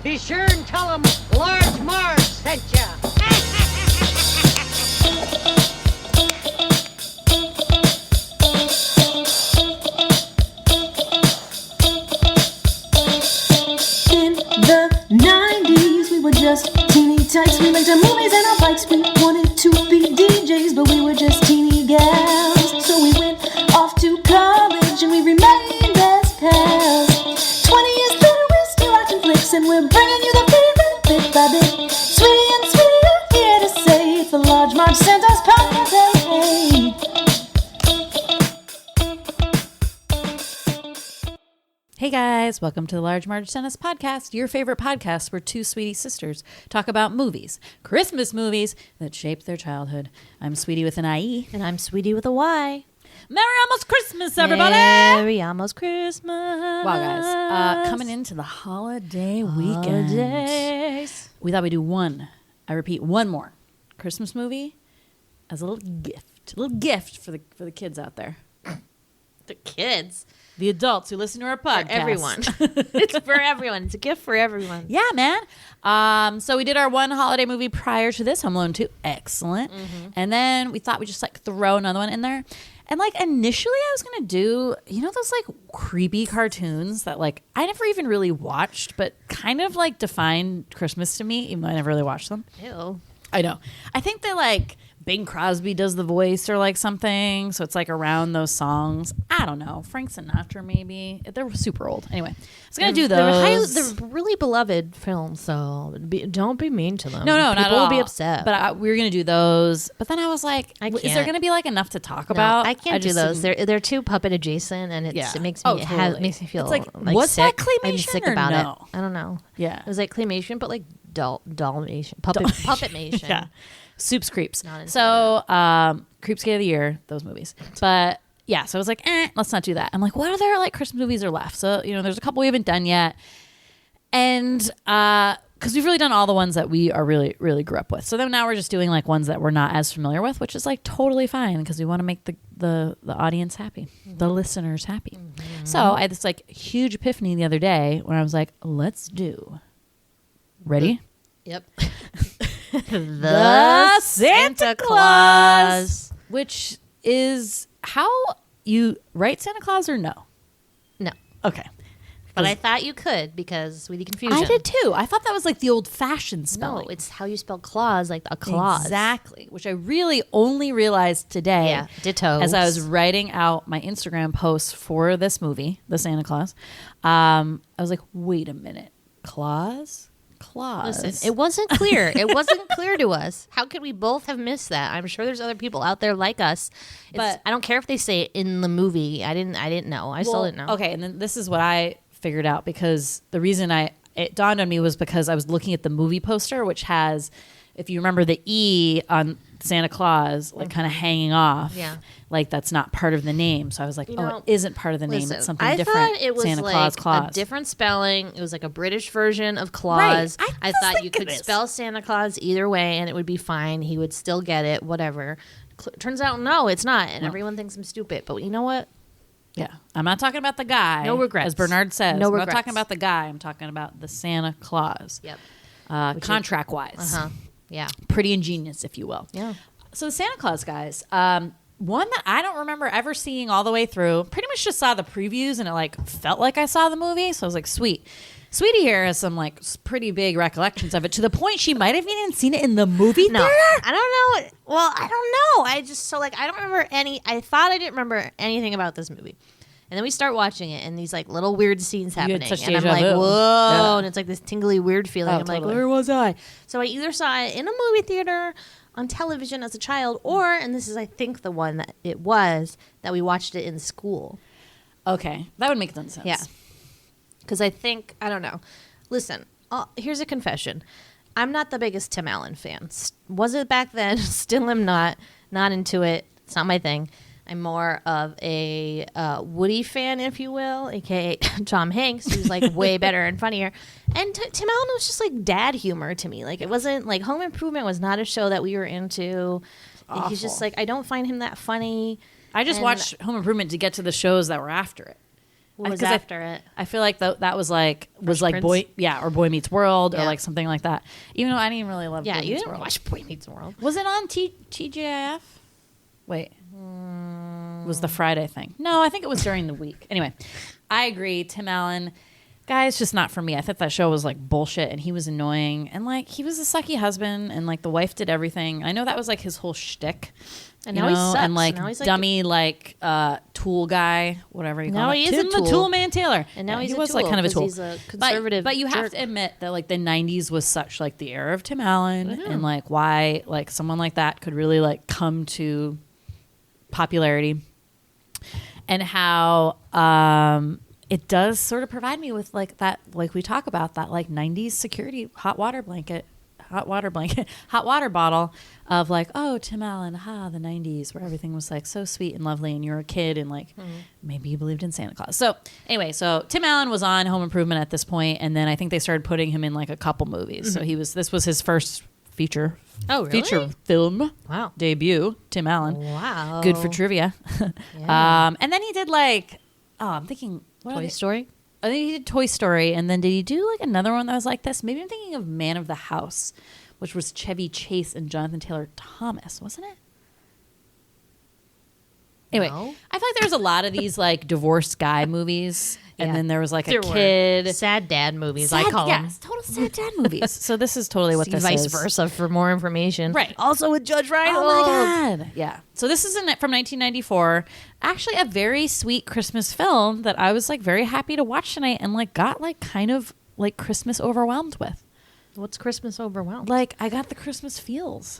Be sure and tell them Large Marge sent ya. In the 90s, we were just teeny tykes. We liked our movies and our bikes. We wanted to be DJs, but we were just teeny gals. So we went off to college and we remained best pals. 20 years later, we're still watching flicks and we're bringing you the favorite bit by bit. Sweetie and Sweetie are here to say it's the Large Marge Santa's podcast. Hey, hey. Hey guys, welcome to the Large Marge Tennis Podcast, your favorite podcast where two sweetie sisters talk about movies, Christmas movies that shaped their childhood. I'm Sweetie with an IE. And I'm Sweetie with a Y. Merry almost Christmas, everybody! Merry almost Christmas. Wow, guys, coming into the holiday weekend. Holidays. We thought we'd do one more Christmas movie as a little gift for the kids out there. The kids. The adults who listen to our podcast. For everyone. It's for everyone. It's a gift for everyone. Yeah, man. So we did our one holiday movie prior to this, Home Alone 2. Excellent. Mm-hmm. And then we thought we'd just like throw another one in there. And like initially I was going to do, those like creepy cartoons that like I never even really watched, but kind of like defined Christmas to me, even though I never really watched them. Ew. I know. I think they like Bing Crosby does the voice or like something. So it's like around those songs. I don't know. Frank Sinatra maybe. They're super old. Anyway, I was going to do those. They're really beloved films, so don't be mean to them. No, not at all. People will be upset. But we were going to do those. But then I was like, is there going to be like enough to talk about? I can't do those. They're too puppet adjacent, and it makes me makes me feel like was sick. That claymation I'm sick or about no? it. I don't know. Yeah, it was like claymation, but like dollmation, puppetmation. Yeah. Soups Creeps. So Creepscape of the Year, those movies. But yeah, so I was like, let's not do that. I'm like, what other like Christmas movies are left? So, there's a couple we haven't done yet. And because we've really done all the ones that we are really, really grew up with. So then now we're just doing like ones that we're not as familiar with, which is like totally fine because we want to make the audience happy, the listeners happy. Mm-hmm. So I had this like huge epiphany the other day when I was like, let's do. Ready? Yep. The Santa Claus, which is how you write Santa Claus or no? No. Okay. But I thought you could because Sweetie Confusion. I did too. I thought that was like the old-fashioned spelling. No, it's how you spell clause, like a clause. Exactly, which I really only realized today. Yeah, ditto. As I was writing out my Instagram posts for this movie, The Santa Claus, I was like, wait a minute. Claus? Listen, it wasn't clear. It wasn't clear to us. How could we both have missed that? I'm sure there's other people out there like us. But I don't care if they say it in the movie. I didn't know. I still didn't know. Okay, and then this is what I figured out because the reason it dawned on me was because I was looking at the movie poster, which has, if you remember the E on Santa Claus, like kind of hanging off. Yeah. Like that's not part of the name. So I was like, it isn't part of the name. It's something different. I thought it was Santa like Claus. a different spelling. It was like a British version of Claus. Right. I thought you could spell Santa Claus either way and it would be fine. He would still get it, whatever. Turns out, no, it's not. And everyone thinks I'm stupid. But you know what? Yeah. I'm not talking about the guy. No regrets. As Bernard says. No I'm regrets. not talking about the guy. I'm talking about the Santa Claus. Yep. Contract-wise. Yeah. Pretty ingenious, if you will. Yeah. So the Santa Claus guys, one that I don't remember ever seeing all the way through, pretty much just saw the previews and it like felt like I saw the movie. So I was like, sweet. Sweetie here has some like pretty big recollections of it to the point she might have even seen it in the movie theater. I don't know. Well, I don't know. I don't remember I thought I didn't remember anything about this movie. And then we start watching it, and these like little weird scenes happening, and I'm like, "Whoa!" And it's like this tingly, weird feeling. I'm like, "Where was I?" So I either saw it in a movie theater, on television as a child, or, and this is I think the one that it was that we watched it in school. Okay, that would make sense. Yeah, because I don't know. Listen, here's a confession: I'm not the biggest Tim Allen fan. Was it back then? Still am not. Not into it. It's not my thing. I'm more of a Woody fan, if you will, aka Tom Hanks, who's like way better and funnier. And Tim Allen was just like dad humor to me. Like it wasn't like Home Improvement was not a show that we were into. He's just like, I don't find him that funny. I just watched Home Improvement to get to the shows that were after it. What was 'cause after it? I feel like that was like Prince? Boy Meets World or Yeah. like something like that. Even though I didn't really love Yeah, Boy you Meets didn't World. watch Boy Meets World. Was it on TGIF? Wait. Was the Friday thing? No, I think it was during the week. Anyway, I agree. Tim Allen, guys, just not for me. I thought that show was like bullshit and he was annoying. And like he was a sucky husband and like the wife did everything. I know that was like his whole shtick. And now he sucks. And like Now he's like dummy tool guy, whatever you call Now it. he is Tim a the tool. Tool Man Taylor. And now he's he a was tool, like kind of a 'cause tool. he's a conservative But you have jerk. to admit that like the 90s was such like the era of Tim Allen Mm-hmm. and like why like someone like that could really like come to popularity and how it does sort of provide me with like that, like we talk about that like 90s security hot water bottle of like, oh, Tim Allen, the 90s where everything was like so sweet and lovely and you're a kid and like maybe you believed in Santa Claus. So anyway, so Tim Allen was on Home Improvement at this point, and then I think they started putting him in like a couple movies. So this was his first feature film Wow. debut. Tim Allen. Wow. Good for trivia. Yeah. And then he did like, I'm thinking Toy Story? I think he did Toy Story, and then did he do like another one that was like this? Maybe I'm thinking of Man of the House, which was Chevy Chase and Jonathan Taylor Thomas, wasn't it? Anyway, No. I feel like there was a lot of these like divorced guy movies, and Yeah. then there was like There a were kid. sad dad movies, I call them. Yes, total sad dad movies. So this is totally what See this vice is. versa for more information. Right. Also with Judge Reinhold. Oh my god! Yeah. So this is from 1994. Actually, a very sweet Christmas film that I was like very happy to watch tonight, and like got like kind of like Christmas overwhelmed with. What's Christmas overwhelmed? Like I got the Christmas feels.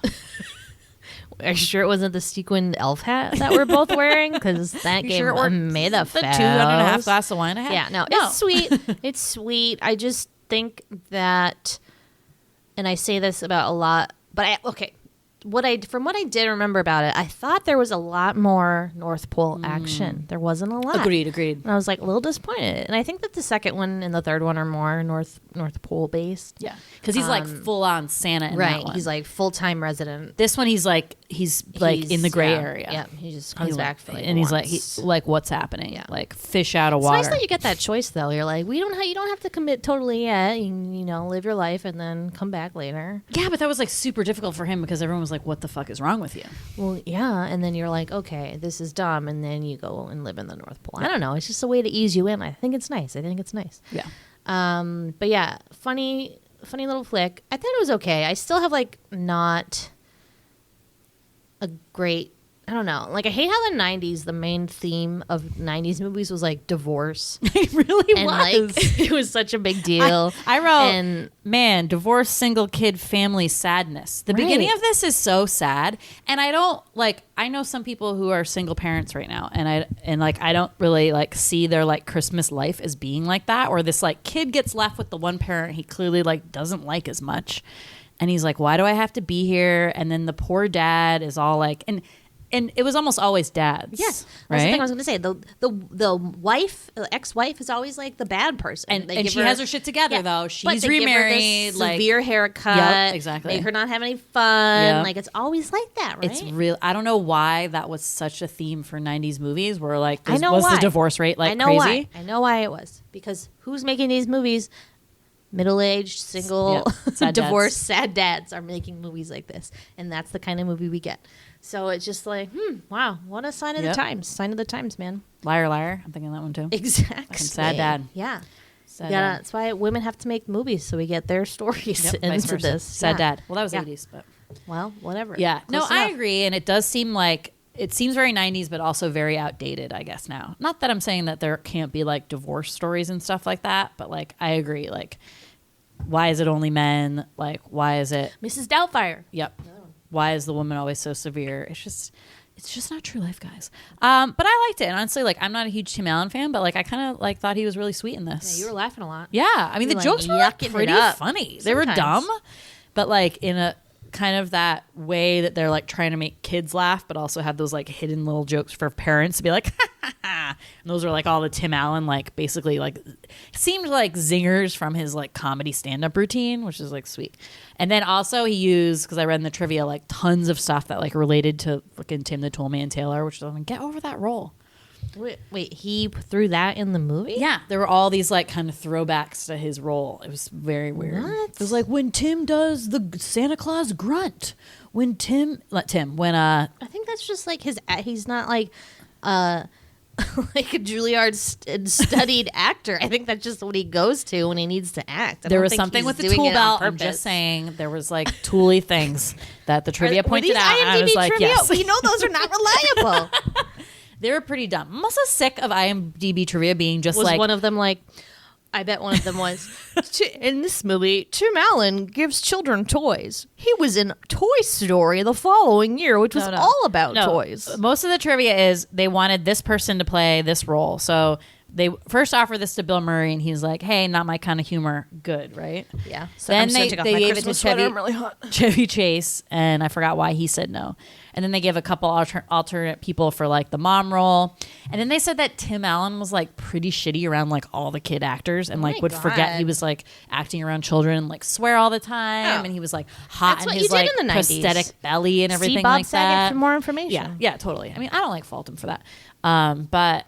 Are you sure it wasn't the sequined elf hat that we're both wearing? Because that You gave sure it weren't made a the 2.5 glass of wine I had. Yeah, no, it's sweet. It's sweet. I just think that, and I say this about a lot, but from what I did remember about it, I thought there was a lot more North Pole action. There wasn't a lot. Agreed. And I was like a little disappointed. And I think that the second one and the third one are more North Pole based. Yeah, because he's like full on Santa in that one. He's like full time resident. This one, he's like in the gray area. Yeah, he just comes back for like and he's like once. what's happening? Yeah. Like fish out of It's water. nice that you get that choice though. You're like, you don't have to commit totally yet. You know, live your life and then come back later. Yeah, but that was like super difficult for him because everyone was like, "What the fuck is wrong with you?" Well, yeah, and then you're like, okay, this is dumb, and then you go and live in the North Pole. I don't know. It's just a way to ease you in. I think it's nice. Yeah. But yeah, funny little flick. I thought it was okay. I still have like not a great. I don't know. Like I hate how the '90s, the main theme of '90s movies was like divorce. It really And was. like it was such a big deal. I wrote, and man, divorce, single kid, family sadness. The beginning Right. of this is so sad, and I don't like. I know some people who are single parents right now, and I don't really like see their like Christmas life as being like that, or this like kid gets left with the one parent he clearly like doesn't like as much, and he's like, why do I have to be here? And then the poor dad is all like, and it was almost always dads. yes, right. that's the thing I was going to say. The wife, ex-wife, is always like the bad person, They and give she her- has her shit together though. But She's they give her this remarried. Like severe haircut. Yep, exactly. Make her not have any fun. Yep. Like it's always like that, right? it's real. I don't know why that was such a theme for '90s movies. Where like I know was why. the divorce rate like I know crazy? why. I know why it was because who's making these movies? Middle-aged, single, Yep. Sad divorced, sad dads are making movies like this, and that's the kind of movie we get. So it's just like, wow, what a sign of Yep. the times. Sign of the times, man. Liar, liar. I'm thinking that one too. Exactly. sad dad. Yeah. Sad Yeah, dad. that's why women have to make movies so we get their stories Yep, vice into versa. this. Sad Yeah. dad. Well, that was Yeah. '80s, but Well, whatever. yeah. No, Close I enough. agree, and it does seem like it seems very '90s, but also very outdated. I guess now. Not that I'm saying that there can't be like divorce stories and stuff like that, but like I agree. Like, why is it only men? Like, why is it? Mrs. Doubtfire. Yep. Why is the woman always so severe? It's just not true life, guys. But I liked it. And honestly, like, I'm not a huge Tim Allen fan, but like, I kind of like thought he was really sweet in this. Yeah, you were laughing a lot. Yeah, I mean, You the were, jokes like, were like, yucking it pretty up funny. They were sometimes. dumb, but like in a kind of that way that they're like trying to make kids laugh, but also have those like hidden little jokes for parents to be like, ha, ha, ha. And those are like all the Tim Allen, like basically like seemed like zingers from his like comedy stand-up routine, which is like sweet. And then also he used, because I read in the trivia, like tons of stuff that like related to fucking Tim the Toolman Taylor, which is like, get over that role. Wait, he threw that in the movie? Yeah, there were all these like kind of throwbacks to his role. It was very weird. What? It was like when Tim does the Santa Claus grunt. When I think that's just like he's not like like a Juilliard studied actor. I think that's just what he goes to when he needs to act. There was something with the tool belt. I'm just saying there was like tooly things that the trivia pointed out. And I was like, trivia? yes. We know those are not reliable. They were pretty dumb. I'm also sick of IMDb trivia being just Was like one of them like, I bet one of them was, in this movie, Tim Allen gives children toys. He was in Toy Story the following year, which was all about toys. Most of the trivia is they wanted this person to play this role. So they first offered this to Bill Murray, and he's like, hey, not my kind of humor. Good, right? Yeah. So then they gave it to Chevy Chase, and I forgot why he said no. And then they gave a couple alternate people for like the mom role. And then they said that Tim Allen was like pretty shitty around like all the kid actors and like would forget he was like acting around children and like swear all the time. And he was like hot in his like prosthetic belly and everything Bob like Saget that. for more information. Yeah, totally. I mean, I don't like fault him for that. But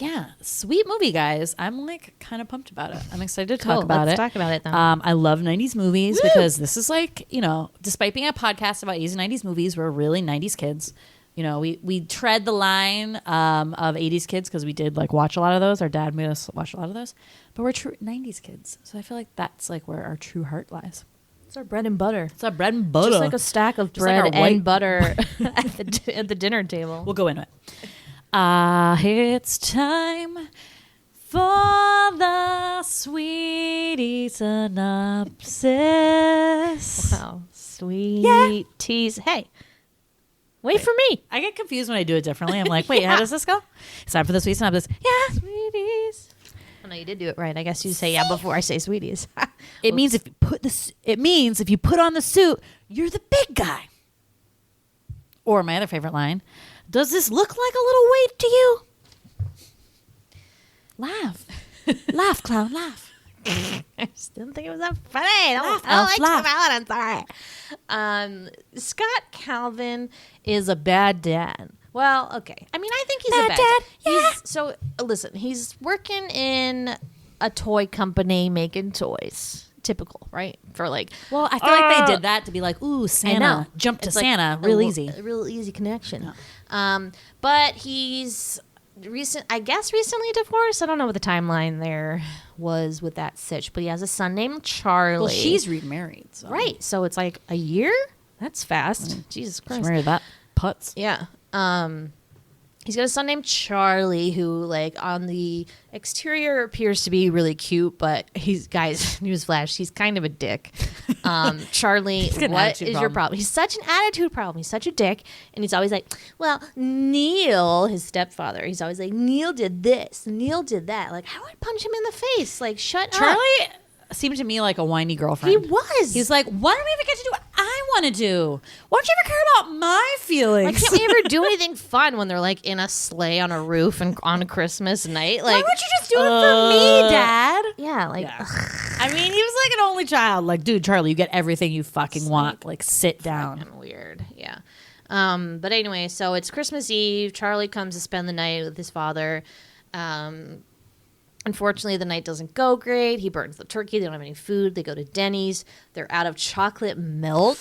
yeah, sweet movie, guys. I'm like kind of pumped about it. I'm excited to talk about it. Let's talk about it then. I love 90s movies because this is like, you know, despite being a podcast about 80s and 90s movies, we're really 90s kids. You know, we tread the line of 80s kids because we did like watch a lot of those. Our dad made us watch a lot of those. But we're true 90s kids. So I feel like that's like where our true heart lies. It's our bread and butter. It's our bread and butter. Just like a stack of bread and butter at the dinner table. We'll go into it. It's time for the sweetie synopsis. Wow, sweeties. Hey, wait for me. I get confused when I do it differently. I'm like, wait, how does this go? It's time for the sweet synopsis. Yeah, sweeties. Oh, no, you did do it right. I guess you say yeah before I say sweeties. It means if you put on the suit, you're the big guy. Or my other favorite line. Does this look like a little weight to you? Laugh. Laugh, clown, laugh. I just didn't think it was that funny. Laugh, I don't like laugh. Tim Allen. I'm sorry. Scott Calvin is a bad dad. Well, okay. I mean, I think he's a bad dad. Yeah. So, listen, he's working in a toy company making toys. Typical, right? For like, well, I feel like they did that to be like, ooh, Santa, jump to Santa, real easy. A real easy connection. Yeah. But he's recently divorced. I don't know what the timeline there was with that sitch, but he has a son named Charlie. Well, she's remarried. So. Right. So it's like a year? That's fast. Jesus Christ. She's married that putz. Yeah. He's got a son named Charlie who, like, on the exterior appears to be really cute, but newsflash, he's kind of a dick. Charlie, what is your problem? He's such an attitude problem. He's such a dick. And he's always like, well, Neil, his stepfather, he's always like, Neil did this, Neil did that. Like, I would punch him in the face. Like, shut up. Charlie seemed to me like a whiny girlfriend. He was. He's like, why don't we ever get to do what I want to do? Why don't you ever care about my feelings? Why can't we ever do anything fun when they're like in a sleigh on a roof and on a Christmas night? Like, why would you just do it for me, Dad? Yeah, like, I mean, he was like an only child. Like, dude, Charlie, you get everything you fucking want. Like, sit down. Fucking weird. Yeah. But anyway, so it's Christmas Eve. Charlie comes to spend the night with his father. Unfortunately, the night doesn't go great. He burns the turkey. They don't have any food. They go to Denny's. They're out of chocolate milk.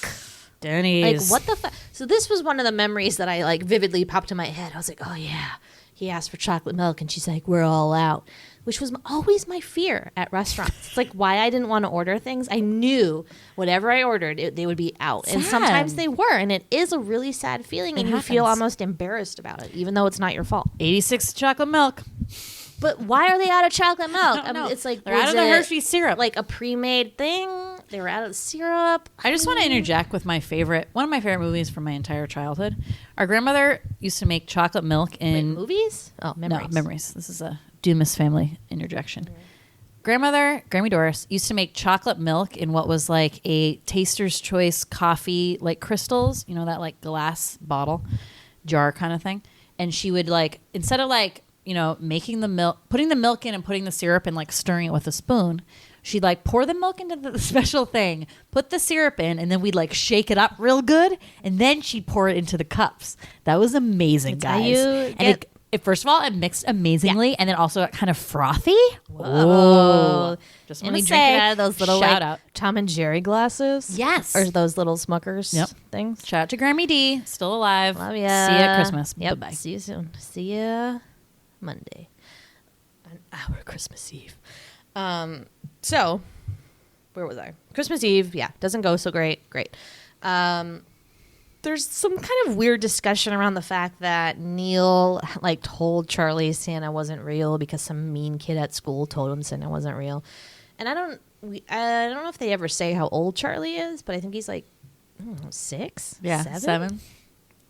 Denny's. Like, what the fuck? So this was one of the memories that I, like, vividly popped in my head. I was like, oh, yeah. He asked for chocolate milk, and she's like, we're all out. Which was always my fear at restaurants. It's like why I didn't want to order things. I knew whatever I ordered, they would be out. Sad. And sometimes they were. And it is a really sad feeling. And you feel almost embarrassed about it, even though it's not your fault. 86 chocolate milk. But why are they out of chocolate milk? I mean, it's like they're out of the Hershey syrup. Like a pre-made thing. They were out of the syrup. I just want to interject with one of my favorite movies from my entire childhood. Our grandmother used to make chocolate milk in movies. Oh, memories. No, memories. This is a Dumas family interjection. Yeah. Grammy Doris, used to make chocolate milk in what was like a Taster's Choice coffee, like crystals. You know, that like glass bottle jar kind of thing. And she would like, instead of like, you know, making the milk, putting the milk in and putting the syrup and like stirring it with a spoon, she'd like pour the milk into the special thing, put the syrup in, and then we'd like shake it up real good, and then she'd pour it into the cups. That was amazing, guys. first of all, it mixed amazingly, and then also got kind of frothy. Whoa. Just And want we to drink say, it out of those little shout like out. Tom and Jerry glasses. Yes. Or those little Smuckers things. Shout out to Grammy D, still alive. Love ya. See you at Christmas. Yep. Bye-bye. See you soon. See ya Monday. On our Christmas Eve. So, where was I? Christmas Eve. Yeah. Doesn't go so great. Great. There's some kind of weird discussion around the fact that Neil like told Charlie Santa wasn't real because some mean kid at school told him Santa wasn't real. And I don't know if they ever say how old Charlie is, but I think he's like, I don't know, 6? Yeah, 7? 7.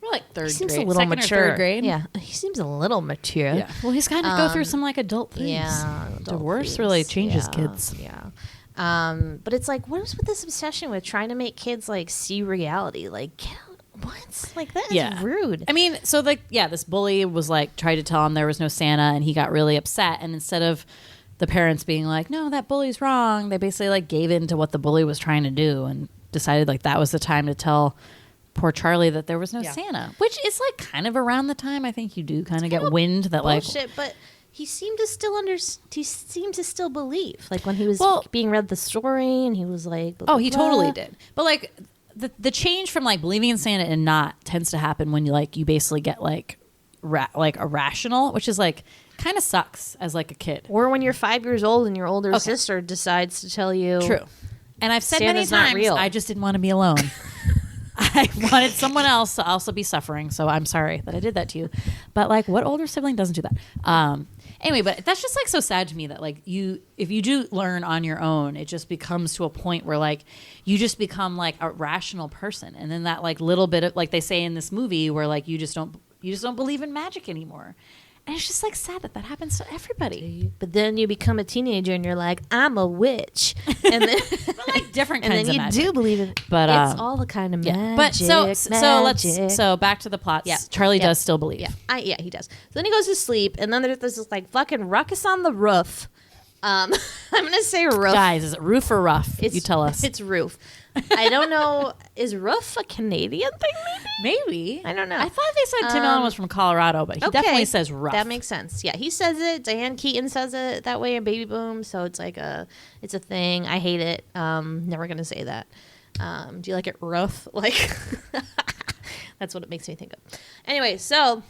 We're like third He seems grade. a little Second or mature. third grade. Yeah, he seems a little mature. Yeah. Well, he's got to go through some like adult things. Yeah, Divorce really changes kids. Yeah. But it's like, what is with this obsession with trying to make kids like see reality? Like, what? Like that is rude. I mean, so like, this bully was like tried to tell him there was no Santa, and he got really upset. And instead of the parents being like, "No, that bully's wrong," they basically like gave in to what the bully was trying to do and decided like that was the time to tell poor Charlie that there was no Santa, which is like kind of around the time I think you do kind of get wind that bullshit, but he seemed to still he seemed to still believe, like when he was being read the story, and he was like, blah, blah, he blah. totally did. But like the change from like believing in Santa and not tends to happen when you basically get like irrational, which is like kind of sucks as like a kid, or when you're 5 years old and your older sister decides to tell you. True. And I've said Santa's many not times, real. I just didn't want to be alone. I wanted someone else to also be suffering, so I'm sorry that I did that to you. But like, what older sibling doesn't do that? Anyway, but that's just like so sad to me that like if you do learn on your own, it just becomes to a point where like you just become like a rational person, and then that like little bit of like they say in this movie where like you just don't believe in magic anymore. And it's just like sad that happens to everybody. But then you become a teenager and you're like, I'm a witch, and then But like different and kinds then of you magic. do believe in. But it's all the kind of magic. But so back to the plots. Yeah. Charlie does still believe. Yeah, he does. So then he goes to sleep, and then there's this like fucking ruckus on the roof. I'm gonna say roof. Guys, is it roof or rough? You tell us. It's roof. I don't know. Is roof a Canadian thing? Maybe. I don't know. I thought they said Tim Allen was from Colorado, but he definitely says rough. That makes sense. Yeah, he says it. Diane Keaton says it that way in Baby Boom. So it's like it's a thing. I hate it. Never gonna say that. Do you like it rough? Like that's what it makes me think of. Anyway, so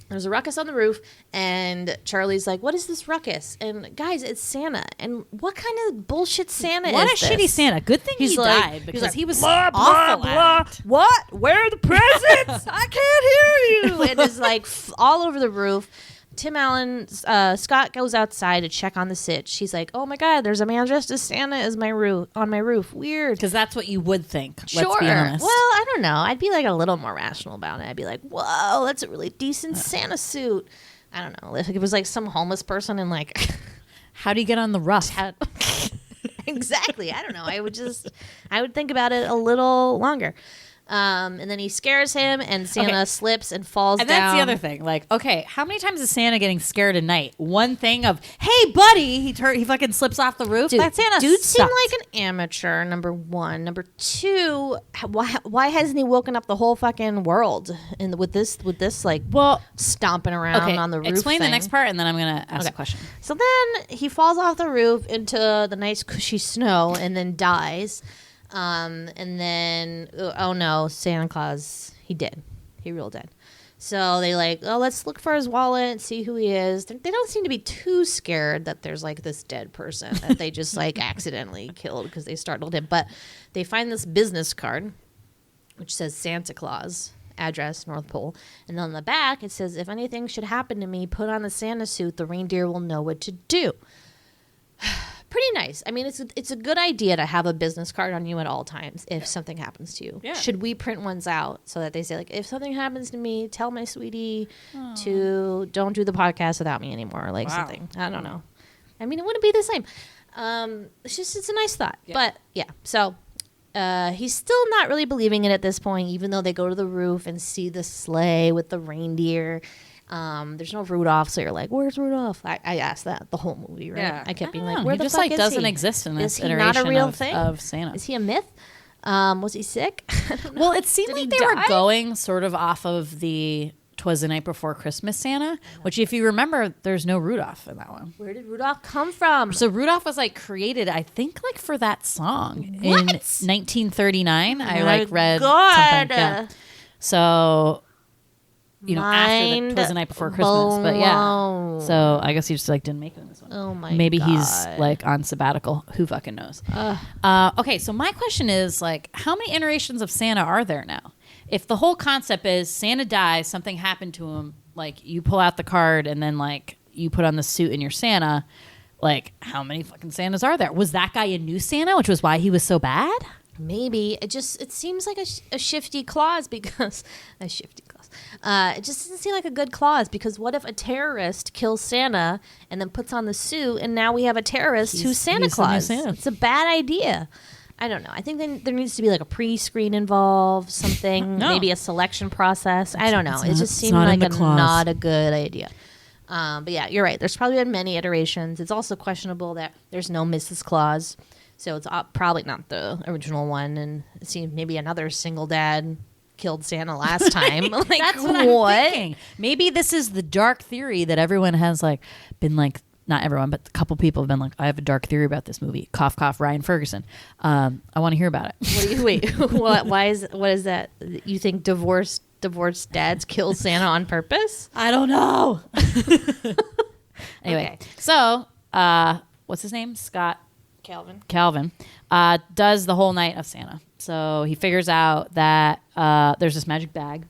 there's a ruckus on the roof, and Charlie's like, "What is this ruckus?" And guys, it's Santa. And what kind of bullshit Santa what is a this? shitty Santa. Good thing He's he like- died because he's like, he was blah, awful blah, at blah. it. What? Where are the presents? I can't hear you. And it's like all over the roof. Tim Allen, Scott goes outside to check on the sitch. He's like, "Oh my God, there's a man dressed as Santa on my roof. Weird." Because that's what you would think. Sure. Let's be honest. Well, I don't know. I'd be like a little more rational about it. I'd be like, "Whoa, that's a really decent Santa suit." I don't know. If it was like some homeless person and like, how do you get on the rough? exactly. I don't know. I would think about it a little longer. And then he scares him, and Santa slips and falls And down. that's the other thing. Like, okay, how many times is Santa getting scared at night? One thing of, hey, buddy, he fucking slips off the roof. Dude, that Santa dude seemed sucks. like an amateur, number one. Number two, why hasn't he woken up the whole fucking world with this like stomping around on the roof Explain thing? the next part, and then I'm going to ask a question. So then he falls off the roof into the nice cushy snow and then dies. And then, oh no, Santa Claus, he real dead. So they like, let's look for his wallet and see who he is. They don't seem to be too scared that there's like this dead person that they just like accidentally killed because they startled him. But they find this business card, which says Santa Claus, address, North Pole. And on the back, it says, if anything should happen to me, put on the Santa suit. The reindeer will know what to do. Pretty nice. I mean, it's a good idea to have a business card on you at all times if something happens to you. Yeah. Should we print ones out so that they say, like, if something happens to me, tell my sweetie to don't do the podcast without me anymore, like something. I don't know. I mean, it wouldn't be the same. It's a nice thought. Yeah. But, yeah. So he's still not really believing it at this point, even though they go to the roof and see the sleigh with the reindeer. There's no Rudolph, so you're like, "Where's Rudolph?" I asked that the whole movie, right? Yeah. I kept being I like, don't know. "Where He the just fuck like is doesn't he? exist in this Is he iteration not a real thing? of Santa. Is he a myth? Was he sick? Well, it seemed Did like he they were die? going sort of off of the 'Twas the Night Before Christmas Santa, which if you remember, there's no Rudolph in that one. Where did Rudolph come from? So Rudolph was like created, I think, like for that song in 1939. I like read something. Yeah. So, after 'Twas the Night Before Christmas, but yeah. So I guess he just like didn't make it in this one. Oh my Maybe God. he's like on sabbatical. Who fucking knows? Okay, so my question is like, how many iterations of Santa are there now? If the whole concept is Santa dies, something happened to him, like you pull out the card and then like you put on the suit and you're Santa, like how many fucking Santas are there? Was that guy a new Santa, which was why he was so bad? Maybe it seems like a shifty clause because it just doesn't seem like a good clause because what if a terrorist kills Santa and then puts on the suit and now we have a terrorist who's Santa Claus? Santa. It's a bad idea. I don't know. I think then there needs to be like a pre-screen involved, something, maybe a selection process. I don't know. It just seemed like not a good idea. But yeah, you're right. There's probably been many iterations. It's also questionable that there's no Mrs. Claus. So it's probably not the original one. And it seems maybe another single dad killed Santa last time. Like, that's what I'm thinking. Maybe this is the dark theory that everyone has like been like, not everyone, but a couple people have been like, I have a dark theory about this movie. Cough, cough, Ryan Ferguson. I want to hear about it. Wait, what is that? You think divorced dads kill Santa on purpose? I don't know. Anyway, so what's his name? Scott Calvin does the whole night of Santa. So he figures out that there's this magic bag,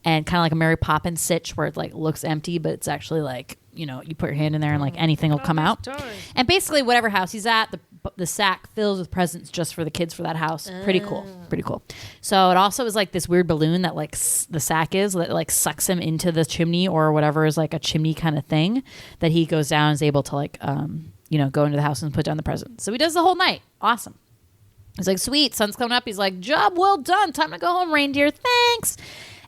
and kind of like a Mary Poppins sitch where it like looks empty, but it's actually like, you put your hand in there and like anything will come out. And basically whatever house he's at, the sack fills with presents just for the kids for that house. Pretty cool. So it also is like this weird balloon that like the sack is that like sucks him into the chimney or whatever is like a chimney kind of thing that he goes down and is able to like, go into the house and put down the presents. So he does the whole night. Awesome. He's like, sweet, sun's coming up. He's like, job well done. Time to go home, reindeer. Thanks.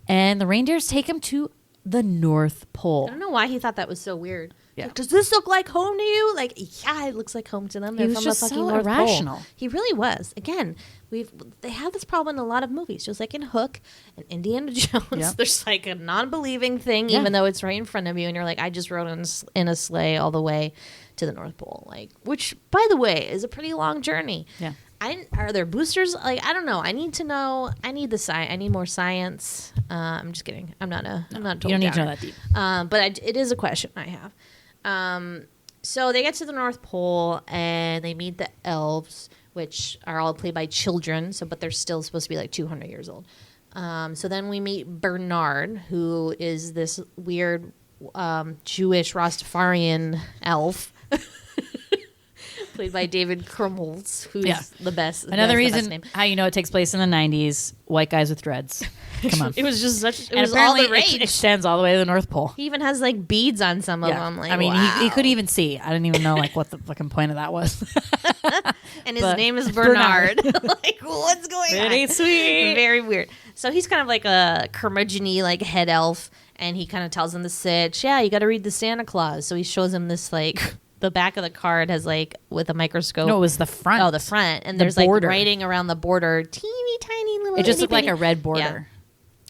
And the reindeers take him to the North Pole. I don't know why he thought that was so weird. Yeah. Like, does this look like home to you? Like, yeah, it looks like home to them. They're He was from just the fucking so North irrational. Pole. He really was. Again, they have this problem in a lot of movies, just like in Hook and Indiana Jones. Yep. There's like a non-believing thing, even though it's right in front of you, and you're like, I just rode in a sleigh all the way to the North Pole, like, which, by the way, is a pretty long journey. Yeah. Are there boosters? Like, I don't know. I need to know. I need I need more science. I'm just kidding. I'm not a total you don't need to know downer. that deep. But it is a question I have. So they get to the North Pole and they meet the elves, which are all played by children. But they're still supposed to be like 200 years old. So then we meet Bernard, who is this weird Jewish Rastafarian elf. Played by David Krumholtz, who's the best. Another the best reason name. how it takes place in the 90s, white guys with dreads. Come on. It was just such. It And was all apparently the rage. it extends all the way to the North Pole. He even has like beads on some of them. Like, I mean, wow. he could even see. I didn't even know like what the fucking point of that was. And his But name is Bernard. Like, what's going on? Very sweet. Very weird. So he's kind of like a curmudgeon-y, like head elf, and he kind of tells him the sitch. Yeah, you got to read the Santa Claus. So he shows him this like. The back of the card has like with a microscope. No, it was the front. Oh, the front, and The there's border. like writing around the border, teeny tiny little. It just looked like itty-bitty- a red border. Yeah.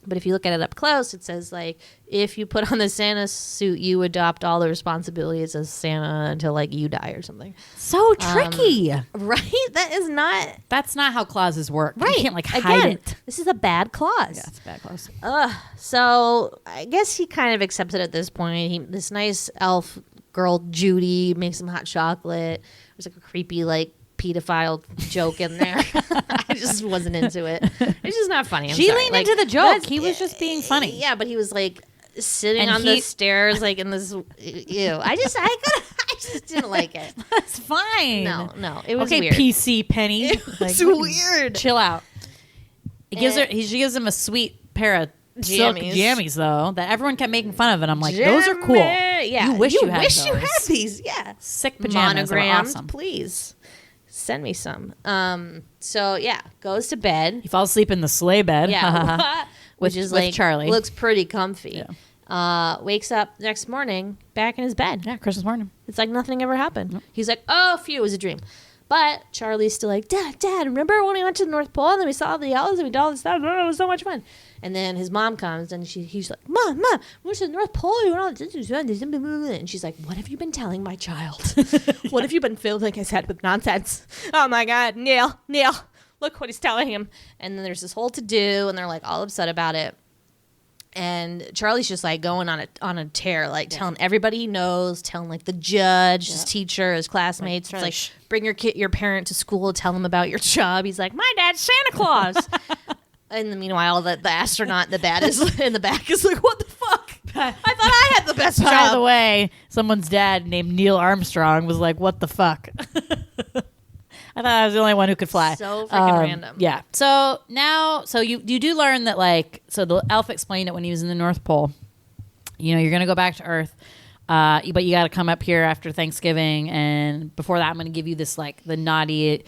But if you look at it up close, it says like, if you put on the Santa suit, you adopt all the responsibilities as Santa until like you die or something. So tricky. Right? That is not That's not how clauses work. right. You can't like hide Again, it. this is a bad clause. Yeah, it's a bad clause. So I guess he kind of accepts it at this point. This nice elf girl Judy makes him hot chocolate. There's like a creepy like pedophile joke in there. I just wasn't into it. It's just not funny. She sorry. leaned Like, into the joke. that's- He was just being funny. Yeah, but he was like sitting And on the stairs like in this. Ew. I just didn't like it. That's fine. No, it was okay, weird. PC Penny. It's weird. Chill out. She gives him a sweet pair of silk Jammies. jammies though that everyone kept making fun of, and I'm like, those are cool. Yeah, you wish you had those. you had these. Yeah, Sick pajamas. They were monogrammed. awesome. Please send me some. So yeah, goes to bed. He falls asleep in the sleigh bed. Yeah, which is with like Charlie. looks pretty comfy. Yeah. Wakes up next morning back in his bed. Yeah, Christmas morning. It's like nothing ever happened. He's like, oh, phew, it was a dream. But Charlie's still like, Dad, remember when we went to the North Pole and then we saw the elves and we did all this stuff? It was so much fun. And then his mom comes and he's like, Mom, we went to the North Pole. We went all this, and she's like, what have you been telling my child? What have you been filling his head with nonsense? Oh my God, Neil, look what he's telling him. And then there's this whole to-do and they're like all upset about it. And Charlie's just like going on a tear, like telling everybody he knows, telling like the judge, his teacher, his classmates. It's like, bring your parent to school, tell them about your job. He's like, my dad's Santa Claus. And meanwhile, the astronaut, the bad is in the back is like, what the fuck? I thought I had the best job. By the way, someone's dad named Neil Armstrong was like, what the fuck? I thought I was the only one who could fly. So freaking random. Yeah. So now, you do learn that, like, so the elf explained it when he was in the North Pole. You know, you're going to go back to Earth, but you got to come up here after Thanksgiving. And before that, I'm going to give you this, like, the naughty,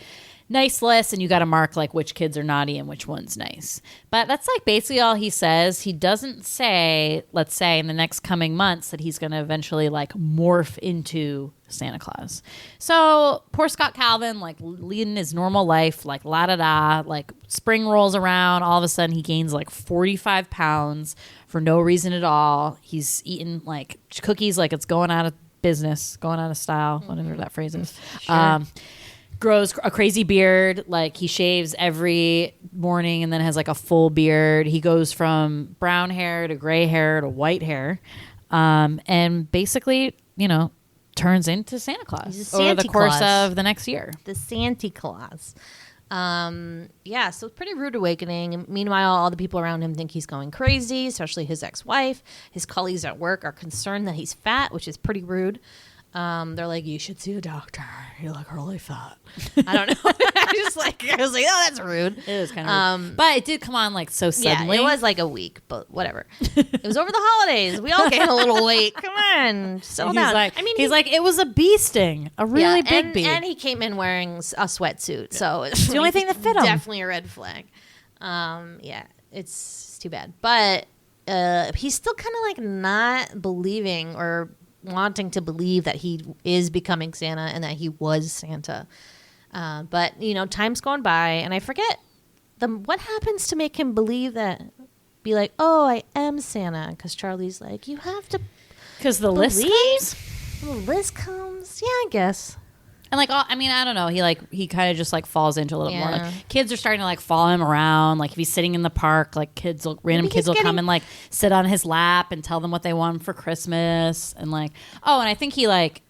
nice list. And you got to mark, like, which kids are naughty and which one's nice. But that's, like, basically all he says. He doesn't say, let's say, in the next coming months that he's going to eventually, like, morph into Santa Claus. So poor Scott Calvin, like, leading his normal life, like, la-da-da, like, spring rolls around, all of a sudden he gains like 45 pounds for no reason at all. He's eating like cookies like it's going out of business, going out of style, whatever that phrase is. Sure. Grows a crazy beard, like he shaves every morning and then has like a full beard. He goes from brown hair to gray hair to white hair, and basically, you know, turns into Santa Claus over the course of the next year. The Santa Claus. Yeah, so it's pretty rude awakening. And meanwhile, all the people around him think he's going crazy, especially his ex-wife. His colleagues at work are concerned that he's fat, which is pretty rude. They're like, you should see a doctor. You look really fat. I don't know. I was like, oh, that's rude. It was kind of rude. But it did come on like so suddenly. Yeah, it was like a week, but whatever. It was over the holidays. We all gained a little weight. Come on, settle down. Like, he's like, it was a bee sting, a really big bee. And he came in wearing a sweatsuit, so it's the only thing that fit him. Definitely a red flag. Yeah, it's too bad. But he's still kind of like not believing or wanting to believe that he is becoming Santa and that he was Santa. But, you know, time's going by, and I forget what happens to make him believe that, be like, oh, I am Santa, because Charlie's like, you have to because the list comes? The list comes. Yeah, I guess. And like, I don't know. He kind of just like falls into a little more. Like, kids are starting to like follow him around. Like if he's sitting in the park, like random kids will come and like sit on his lap and tell them what they want for Christmas. And like, and I think he like,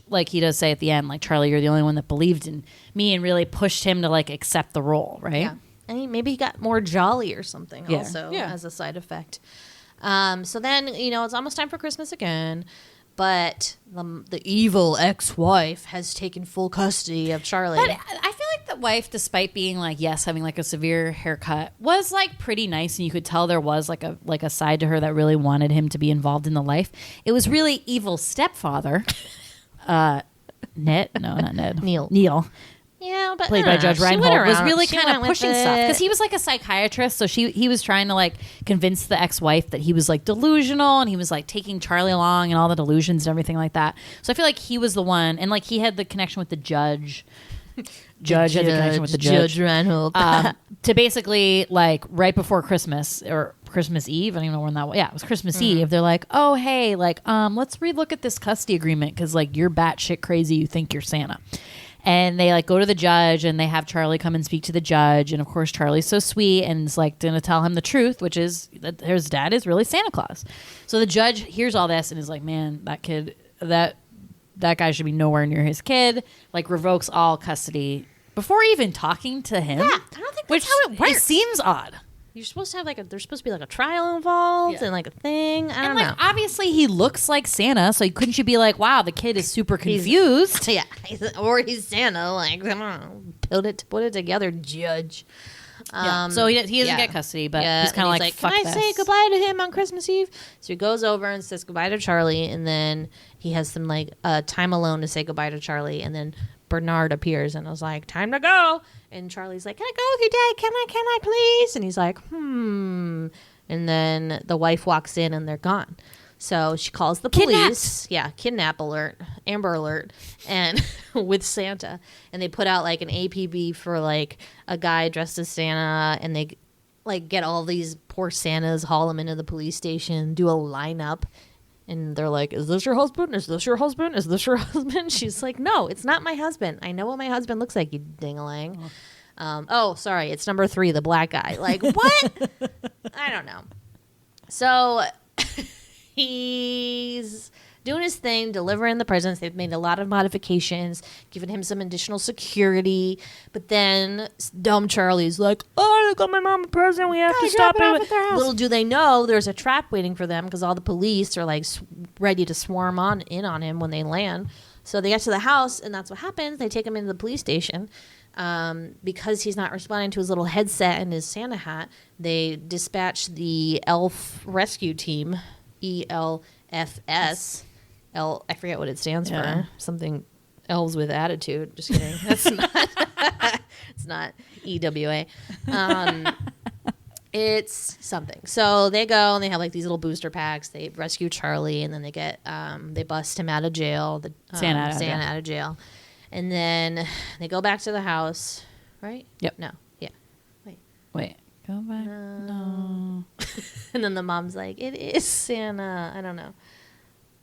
like he does say at the end, like, Charlie, you're the only one that believed in me and really pushed him to like accept the role, right? Yeah. And maybe he got more jolly or something also as a side effect. So then, you know, it's almost time for Christmas again. But the evil ex-wife has taken full custody of Charlie. But I feel like the wife, despite being like, yes, having like a severe haircut, was like pretty nice, and you could tell there was like a side to her that really wanted him to be involved in the life. It was really evil stepfather, Ned. No, not Ned. Neil. Yeah, but played by Judge Reinhold, was really kind of pushing stuff because he was like a psychiatrist, so he was trying to like convince the ex-wife that he was like delusional, and he was like taking Charlie along and all the delusions and everything like that. So I feel like he was the one, and like he had the connection with the judge. Judge had the connection with the judge. Judge Reinhold. To basically like right before Christmas or Christmas Eve, I don't even know when that was. Yeah, it was Christmas Eve. They're like, oh hey, like let's relook at this custody agreement because like you're batshit crazy. You think you're Santa. And they like go to the judge and they have Charlie come and speak to the judge. And of course, Charlie's so sweet and is like going to tell him the truth, which is that his dad is really Santa Claus. So the judge hears all this and is like, man, that kid, that guy should be nowhere near his kid, like revokes all custody before even talking to him. Yeah, I don't think that's how it works. It seems odd. You're supposed to have there's supposed to be like a trial involved and like a thing. I don't know. Obviously he looks like Santa, so couldn't you be like, wow, the kid is super confused? Or he's Santa. Like, come on, put it together, judge. So he doesn't get custody, but he's kind of like, fuck can I say goodbye to him on Christmas Eve? So he goes over and says goodbye to Charlie, and then he has some like time alone to say goodbye to Charlie, and then Bernard appears and was like, time to go. And Charlie's like, can I go with you, Dad? Can I please? And he's like, And then the wife walks in and they're gone. So she calls the Kidnapped. police. Yeah, kidnap alert, Amber Alert, and with Santa. And they put out like an APB for like a guy dressed as Santa, and they like get all these poor Santas, haul them into the police station, do a lineup. And they're like, is this your husband? Is this your husband? Is this your husband? She's like, no, it's not my husband. I know what my husband looks like, you ding-a-lang. Sorry, it's number 3, the black guy. Like, what? I don't know. So he's doing his thing, delivering the presents. They've made a lot of modifications, given him some additional security. But then dumb Charlie's like, oh, I got my mom a present. We have to stop it. at their house. Little do they know there's a trap waiting for them because all the police are like ready to swarm in on him when they land. So they get to the house, and that's what happens. They take him into the police station. Because he's not responding to his little headset and his Santa hat, they dispatch the elf rescue team, ELFS. I forget what it stands for. Something elves with attitude. Just kidding. That's not. It's not EWA. It's something. So they go and they have like these little booster packs. They rescue Charlie, and then they get they bust him out of jail. Santa out of jail. And then they go back to the house, right? Yep. No. Yeah. Wait. Go back. No. And then the mom's like, it is Santa. I don't know.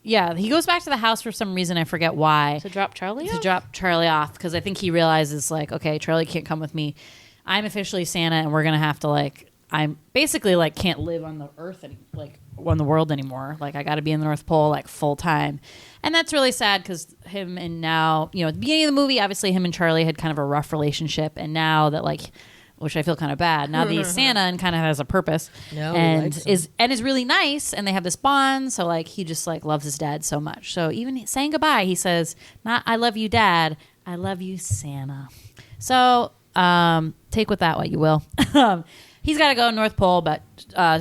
Yeah, he goes back to the house for some reason. I forget why. To drop Charlie To off? drop Charlie off, because I think he realizes, like, okay, Charlie can't come with me. I'm officially Santa, and we're going to have to, like, I'm basically, like, can't live on the earth, on the world anymore. Like, I got to be in the North Pole, like, full time. And that's really sad because him and now, at the beginning of the movie, obviously him and Charlie had kind of a rough relationship. And now that, like, which I feel kind of bad. Now that he's Santa and kind of has a purpose, and is really nice, and they have this bond. So like he just like loves his dad so much. So even saying goodbye, he says, "Not I love you, Dad. I love you, Santa." So take with that what you will. He's got to go North Pole, but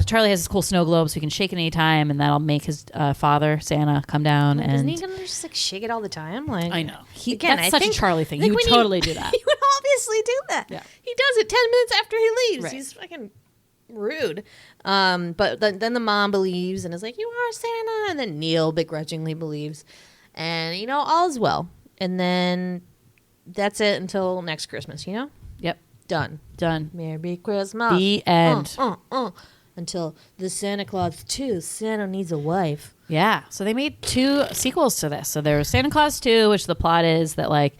Charlie has this cool snow globe, so he can shake it any time, and that'll make his father Santa come down. Isn't And he gonna just like shake it all the time? Like I know I that's such a Charlie thing. He would totally do that. He would obviously do that. Yeah. He does it 10 minutes after he leaves. Right. He's fucking rude. But then the mom believes and is like, "You are Santa," and then Neil begrudgingly believes, and all's well. And then that's it until next Christmas. Yep, Done. Merry Christmas. The end. Until the Santa Claus 2, Santa Needs a Wife. Yeah. So they made 2 sequels to this. So there was Santa Claus 2, which the plot is that like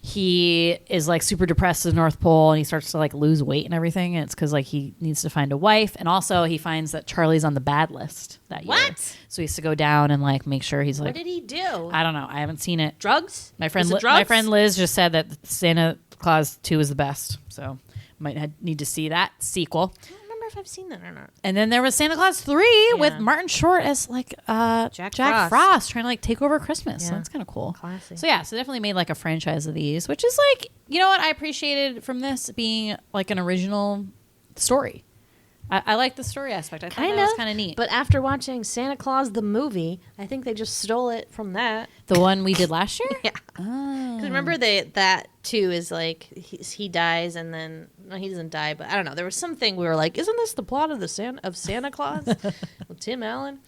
he is like super depressed at the North Pole and he starts to like lose weight and everything. And it's because like he needs to find a wife. And also he finds that Charlie's on the bad list that year. What? So he has to go down and like make sure he's like. What did he do? I don't know. I haven't seen it. Drugs? My friend Was it drugs? my friend Liz just said that Santa Claus 2 is the best. So might need to see that sequel. I don't remember if I've seen that or not. And then there was Santa Claus 3 with Martin Short as like Jack Frost trying to like take over Christmas. Yeah. So that's kind of cool. Classy. So yeah, so definitely made like a franchise of these, which is like, you know what I appreciated from this being like an original story. I like the story aspect. I thought that was kind of neat. But after watching Santa Claus the movie, I think they just stole it from that. The one we did last year? Yeah. Oh. Because remember that too is like he dies and then he doesn't die, but I don't know. There was something we were like, isn't this the plot of Santa Claus with Tim Allen?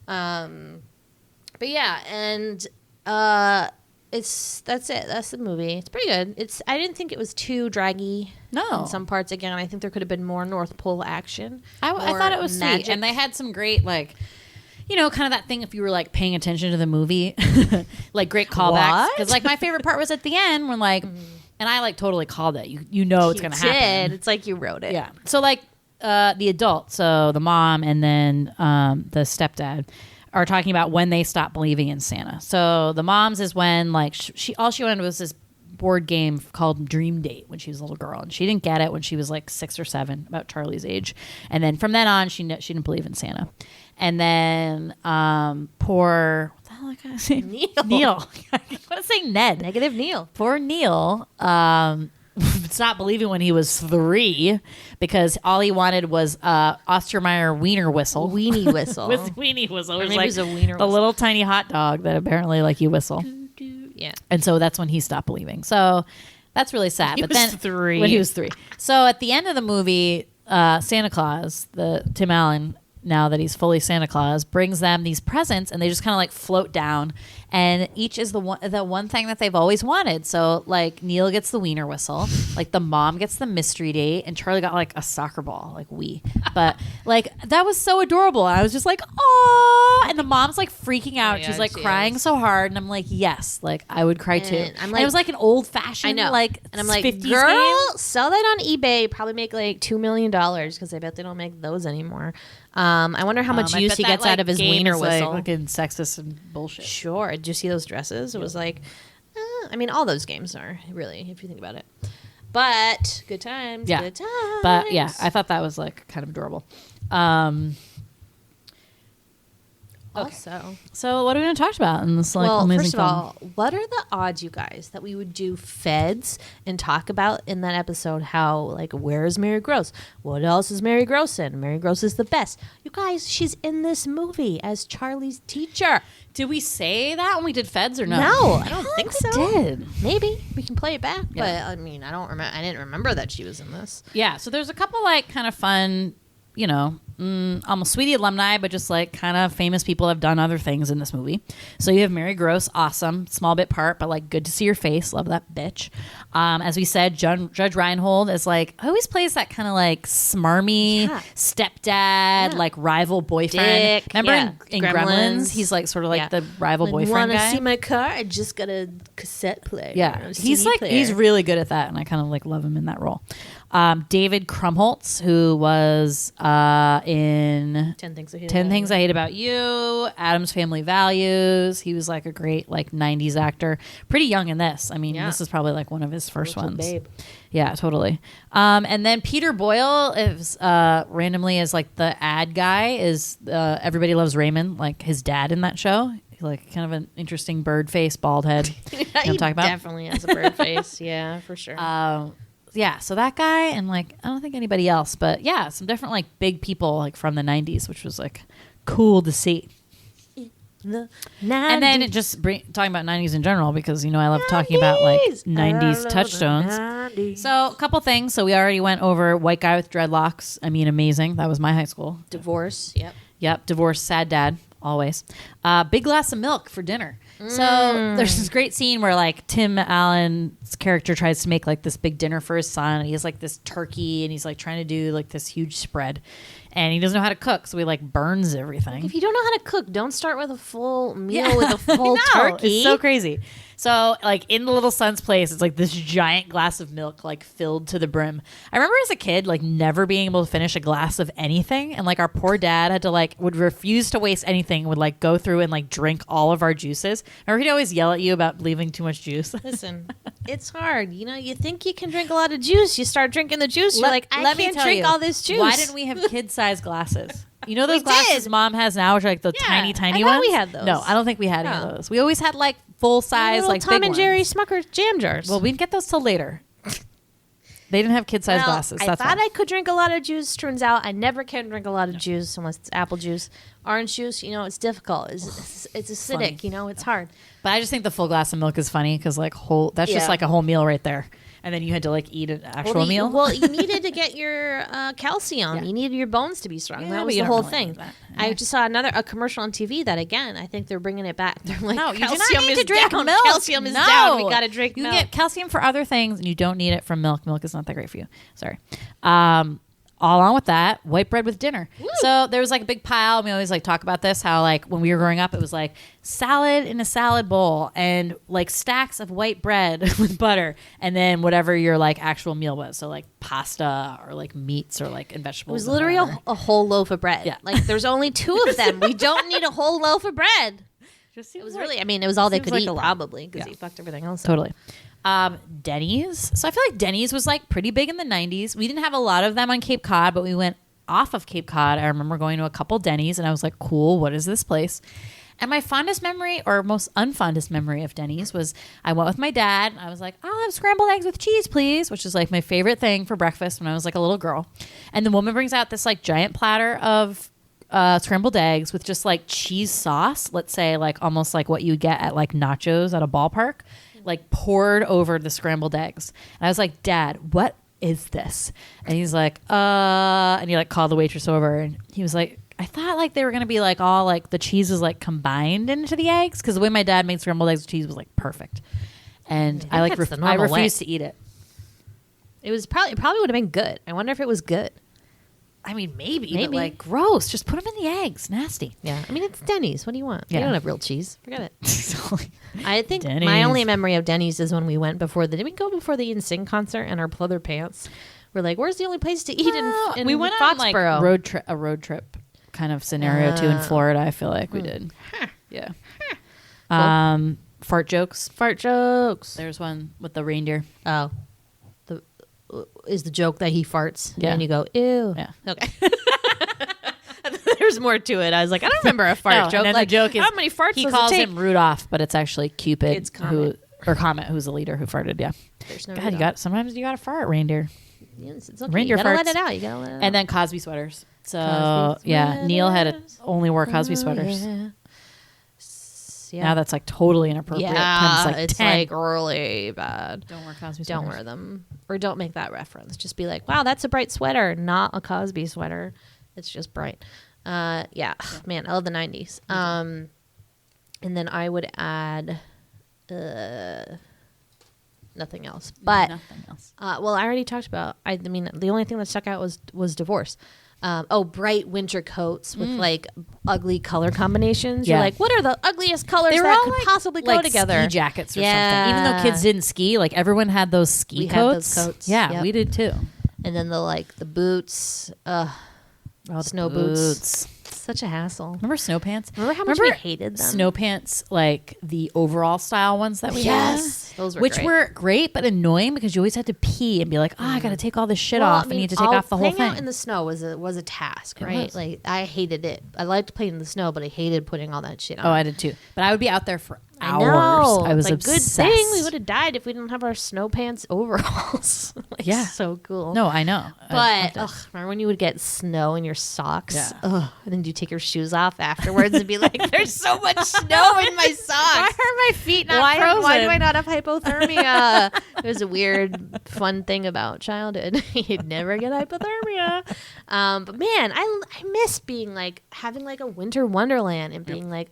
But yeah, and that's it. That's the movie. It's pretty good. I didn't think it was too draggy. No. In some parts, again, I think there could have been more North Pole action. I thought it was magic. sweet. And they had some great, like, kind of that thing if you were, like, paying attention to the movie. Like, great callbacks. Because, like, my favorite part was at the end when, like, and I, like, totally called it. You know it's going to happen. It's like you wrote it. Yeah. So, like, the adult, so the mom and then the stepdad, are talking about when they stop believing in Santa. So the mom's is when like all she wanted was this board game called Dream Date when she was a little girl, and she didn't get it when she was like 6 or 7, about Charlie's age. And then from then on, she didn't believe in Santa. And then poor what the hell I say Neil. I want to say Ned. Negative Neil. Poor Neil. Stopped believing when he was 3 because all he wanted was Oscar Meyer Weenie Whistle. Weenie Whistle. With Weenie Whistle. It was maybe like it was a wiener the whistle. little tiny hot dog that apparently like you whistle. Yeah. And so that's when he stopped believing. So that's really sad. He but was then 3. When he was 3. So at the end of the movie, Santa Claus, the Tim Allen, now that he's fully Santa Claus, brings them these presents, and they just kind of like float down, and each is the one thing that they've always wanted. So like Neil gets the wiener whistle, like the mom gets the mystery date, and Charlie got like a soccer ball, like but like that was so adorable. I was just like, oh, and the mom's like freaking out. Yeah, she's like she crying is. so hard, and I'm like, yes, like I would cry too. And I'm And like- it was like an old fashioned, I know. like, and I'm like, 50s girl, game. sell that on eBay. Probably make like $2 million because I bet they don't make those anymore. I wonder how much I use bet he that, gets like, out of his game wiener is, like, whistle. looking sexist and bullshit. Sure. Did you see those dresses? It was like, I mean, all those games are really, if you think about it. But good times. Yeah. Good times. But yeah, I thought that was like kind of adorable. Also, So what are we going to talk about in this like well, amazing first of film? all, what are the odds, you guys, that we would do Feds and talk about in that episode how, like, where is Mary Gross? What else is Mary Gross in? Mary Gross is the best. You guys, she's in this movie as Charlie's teacher. Did we say that when we did Feds or no? No, I don't think so. Did. Maybe we can play it back, Yeah. but I mean, I don't remember. I didn't remember that she was in this. Yeah, so there's a couple like kind of fun, you know, almost Sweetie alumni, but just like kind of famous people have done other things in this movie. So you have Mary Gross, awesome, small bit part, but like good to see your face. Love that bitch. As we said, Judge Reinhold is like always plays that kind of like smarmy Yeah. stepdad, like rival boyfriend. Dick, Remember yeah. in Gremlins. Gremlins, he's like sort of like Yeah. the rival boyfriend Want to guy. see my car? I just got a cassette player. Yeah, a he's CD like player. he's really good at that, and I kind of like love him in that role. David Krumholtz, who was in 10 Things I Hate 10 About Things You. I Hate About You, Adam's Family Values. He was like a great like 90s actor. Pretty young in this. I mean, Yeah. this is probably like one of his first Little ones. babe. Yeah, totally. And then Peter Boyle is randomly is like the ad guy is Everybody Loves Raymond, like his dad in that show. Like kind of an interesting bird face, bald head. You know what I'm He talking about? definitely has a bird face. Yeah, for sure. Yeah, so that guy and like I don't think anybody else, but yeah, some different like big people like from the 90s, which was like cool to see. The And then it just talking about 90s in general because you know I love talking about like 90s touchstones. So a couple things. So we already went over White Guy with Dreadlocks. I mean, amazing. That was my high school. Divorce. Yep. Yep, divorced, sad dad, always. Big glass of milk for dinner. So there's this great scene where like Tim Allen's character tries to make like this big dinner for his son. And he has like this turkey and he's like trying to do like this huge spread. And he doesn't know how to cook, so he like burns everything. If you don't know how to cook, don't start with a full meal with a full I know. turkey. It's so crazy. So, like, in the little son's place, it's like this giant glass of milk, like, filled to the brim. I remember as a kid, like, never being able to finish a glass of anything. And, like, our poor dad had to, like, would refuse to waste anything, would, like, go through and, like, drink all of our juices. Remember, he'd always yell at you about leaving too much juice. Listen, it's hard. You know, you think you can drink a lot of juice. You start drinking the juice. You're like, I let me can't tell drink you, all this juice. Why didn't we have kid-sized glasses? You know those We glasses did. mom has now, which are like the Yeah, tiny, tiny I thought ones? we had those. No, I don't think we had any No. of those. We always had, like, full-size, Little like, Tom big and Jerry ones. Smucker jam jars? Well, we didn't get those till later. They didn't have kid-sized Well, glasses. I That's thought why. I could drink a lot of juice. Turns out I never can drink a lot of juice unless it's apple juice. Orange juice, you know, it's difficult. It's acidic, funny. you know, it's hard. But I just think the full glass of milk is funny because like that's Yeah. just like a whole meal right there, and then you had to like eat an actual meal. Well, you needed to get your calcium. Yeah. You needed your bones to be strong. Yeah, that but was you the don't whole really thing. need that. I just saw a commercial on TV that again. I think they're bringing it back. They're like, No, you do not calcium need is to drink down. milk. Calcium is No. down. We got to drink You milk. can get calcium for other things, and you don't need it from milk. Milk is not that great for you. Sorry. All along with that, white bread with dinner. So there was like a big pile. And we always like talk about this, how like when we were growing up, it was like salad in a salad bowl and like stacks of white bread with butter, and then whatever your like actual meal was. So like pasta or like meats or like and It vegetables. was and literally whatever. a whole loaf of bread. Yeah. Like there's only 2 of them. We don't need a whole loaf of bread. Just It was really, I mean, it was all they seems could like eat a lot. probably because Yeah. he fucked everything else up. Totally. Denny's. So I feel like Denny's was like pretty big in the 90s. We didn't have a lot of them on Cape Cod, but we went off of Cape Cod. I remember going to a couple Denny's and I was like, cool, what is this place? And my fondest memory or most unfondest memory of Denny's was I went with my dad and I was like, I'll have scrambled eggs with cheese, please, which is like my favorite thing for breakfast when I was like a little girl. And the woman brings out this like giant platter of scrambled eggs with just like cheese sauce, let's say like almost like what you get at like nachos at a ballpark, like poured over the scrambled eggs. And I was like, Dad, what is this? And he's like, and he like called the waitress over and he was like, I thought like they were gonna be like all like the cheese was like combined into the eggs because the way my dad made scrambled eggs with cheese was like perfect, and I like that's the I normal way. refused to eat it. It probably would have been good. I wonder if it was good. I mean, maybe, Maybe. but like gross. Just put them in the eggs. Nasty. Yeah, I mean it's Denny's. What do you want? Yeah. They don't have real cheese. Forget it. I think my Denny's. only memory of Denny's is when we went before the. Did we go before the NSYNC concert in our pleather pants? We're like, where's the only place to eat in we went on like Foxborough? a road trip kind of scenario too in Florida. I feel like we did. Yeah. Fart jokes. Fart jokes. There's one with the reindeer. Oh, is the joke that he farts? Yeah. And you go, ew. Yeah. Okay. There's more to it. I was like, I don't remember a fart No, joke. and then Like, the joke is how many farts he does calls it take? him Rudolph, but it's actually Cupid. It's Comet. Comet, who's the leader who farted. Yeah. There's no God, you got sometimes you got to fart reindeer. Yes, it's okay. Reindeer You gotta farts. let it out. You gotta let it out. And then Cosby sweaters. So Cosby yeah, Neil had sweaters. only wore Cosby sweaters. Yeah. Now that's like totally inappropriate. Yeah, Times, it's 10. like really bad. Don't wear Cosby sweaters. Don't wear them, or don't make that reference. Just be like, "Wow, that's a bright sweater, not a Cosby sweater. It's just bright." Yeah, man, I love the '90s. And then I would add nothing else. But Nothing else. well, I already talked about. I mean, the only thing that stuck out was divorce. Bright winter coats with like ugly color combinations. Yeah. You're like, what are the ugliest colors They were that all could like, possibly go like together? ski jackets or Yeah. something. Even though kids didn't ski, like everyone had those ski We had coats. those coats, Yeah, yep. we did too. And then the boots, The snow boots. Such a hassle. Remember snow pants? Remember how much we hated them? Snow pants, like the overall style ones that we Yes, had? those were which great. were great, but annoying because you always had to pee and be like, I got to take all this shit Well, off. I mean, I need to take off the whole playing thing. out in the snow was a task, It right? was. Like I hated it. I liked playing in the snow, but I hated putting all that shit on. Oh, I did too. But I would be out there for I hours. know. I was it's like, obsessed. good thing we would have died if we didn't have our snow pants overalls. Like, Yeah. so cool. No, I know. I But loved it. remember when you would get snow in your socks? Yeah. Ugh, and then you take your shoes off afterwards and be like, "There's so much snow in my socks. Why are my feet not why frozen? do I not have hypothermia?" It was a weird, fun thing about childhood. You'd never get hypothermia. But man, I miss being like having like a winter wonderland and being like,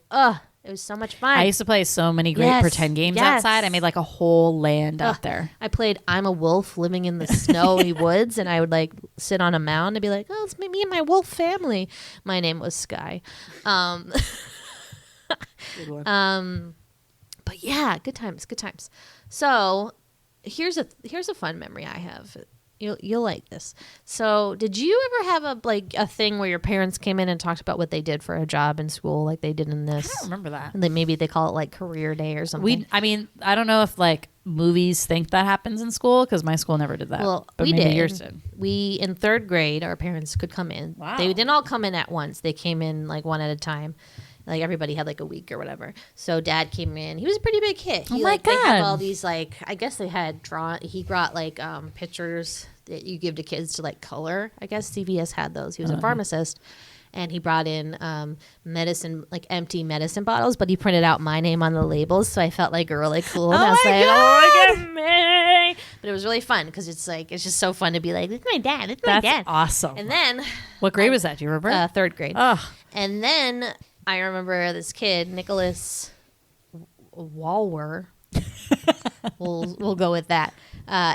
it was so much fun. I used to play so many great Yes, pretend games yes. outside. I made like a whole land out there. I played I'm a wolf living in the snowy woods, and I would like sit on a mound and be like, "Oh, it's me and my wolf family." My name was Sky. But yeah, good times. So here's a fun memory I have. You'll like this. So, did you ever have a thing where your parents came in and talked about what they did for a job in school, like they did in this? I don't remember that. And maybe they call it like career day or something. I don't know if like movies think that happens in school because my school never did that. Well, but we maybe did. yours did. We in third grade, our parents could come in. Wow. They didn't all come in at once. They came in like one at a time. Like everybody had like a week or whatever. So Dad came in. He was a pretty big kid. Oh my They have God. all these like I guess they had drawn. He brought like pictures that you give to kids to like color. I guess CVS had those. He was a pharmacist. And he brought in medicine, like empty medicine bottles, but he printed out my name on the labels, so I felt like really cool. And I was my like, God. "Oh, look at me!" But it was really fun because it's just so fun to be like, "It's my dad. It's my That's dad." awesome. And then What grade was that? Do you remember? third grade. Oh, And then I remember this kid, Nicholas Walwer. we'll go with that.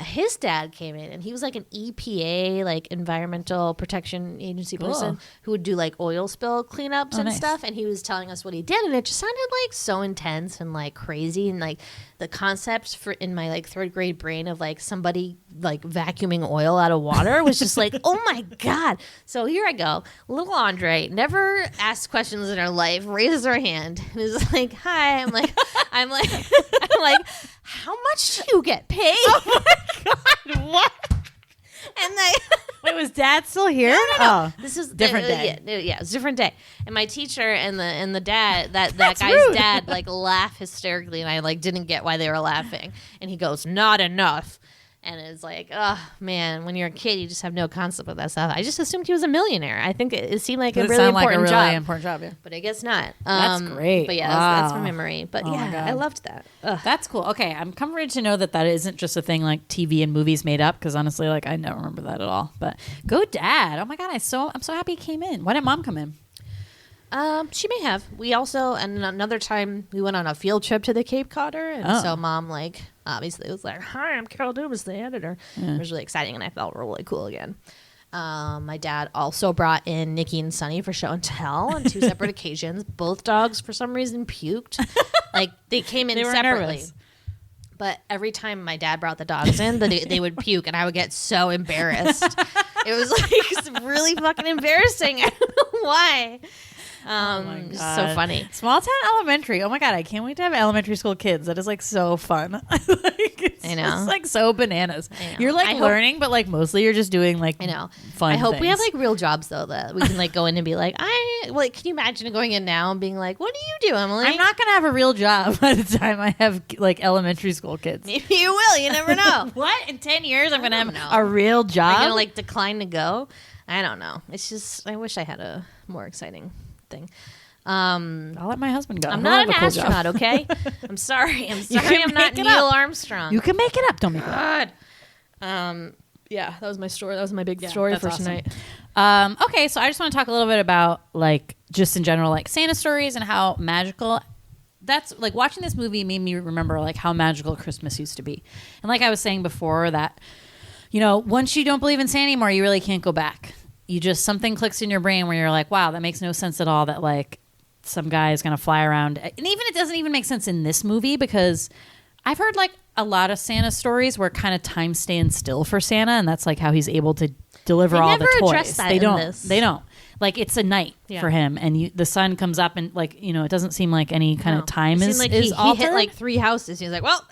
His dad came in, and he was like an EPA, like Environmental Protection Agency person who would do like oil spill cleanups and nice. stuff. And he was telling us what he did, and it just sounded like so intense and like crazy. And like the concept for in my like third grade brain of like somebody like vacuuming oil out of water was just like, oh my God. So here I go. Little Andre never asked questions in her life, raises her hand and is like, "Hi." I'm like, I'm like, "How much do you get paid?" Oh my God, what? And wait, was Dad still here? Oh, this is Different day. Yeah, it's a different day. And my teacher and the dad, that guy's rude. dad, like laugh hysterically, and I like didn't get why they were laughing. And he goes, "Not enough." And it's like, oh man, when you're a kid, you just have no concept of that stuff. I just assumed he was a millionaire. I think it seemed like a Does it really sound like a important really job. important job? Yeah. But I guess not. That's great. But yeah, that's my Wow. memory. But Oh my yeah, God. I loved that. Ugh. That's cool. Okay, I'm comforted to know that isn't just a thing like TV and movies made up. Because honestly, like I don't remember that at all. But go Dad! Oh my God, I'm so happy he came in. Why didn't Mom come in? She may have. We also, and another time we went on a field trip to the Cape Codder, and so Mom obviously was like, "Hi, I'm Carol Dumas, the editor." It was really exciting, and I felt really cool again. My dad also brought in Nikki and Sunny for show and tell on 2 separate occasions. Both dogs, for some reason, puked. They came in They were separately. nervous. But every time my dad brought the dogs in, they would puke, and I would get so embarrassed. It was really fucking embarrassing. I don't know why. It's so funny. Small town elementary. Oh my God, I can't wait to have elementary school kids. That is so fun. I know. It's so bananas. I know. You're learning, but mostly you're just doing I know. fun I hope we have things. real jobs though that we can go in and be can you imagine going in now and being like, what do you do, Emily? I'm not going to have a real job by the time I have elementary school kids. Maybe you will. You never know. What? In 10 years, I'm going to have know. a real job? I'm going to decline to go. I don't know. It's just, I wish I had a more exciting thing. I'll let my husband go. I'm He'll not have an a cool job. astronaut, okay? I'm sorry. I'm can not make it Neil up. Armstrong. You can make it up. Don't make it up. God. Yeah, that was my story. That was my big story that's for awesome. tonight. Okay, so I just want to talk a little bit about just in general Santa stories and how magical. That's watching this movie made me remember how magical Christmas used to be, and I was saying before that, once you don't believe in Santa anymore, you really can't go back. You just something clicks in your brain where you're like, wow, that makes no sense at all. That some guy is going to fly around, and even it doesn't even make sense in this movie because I've heard a lot of Santa stories where kind of time stands still for Santa, and that's how he's able to deliver all the toys. Address that They in don't. this. They don't. It's a night for him, and the sun comes up, and it doesn't seem like any kind of time is he altered. hit 3 houses. He's like, well,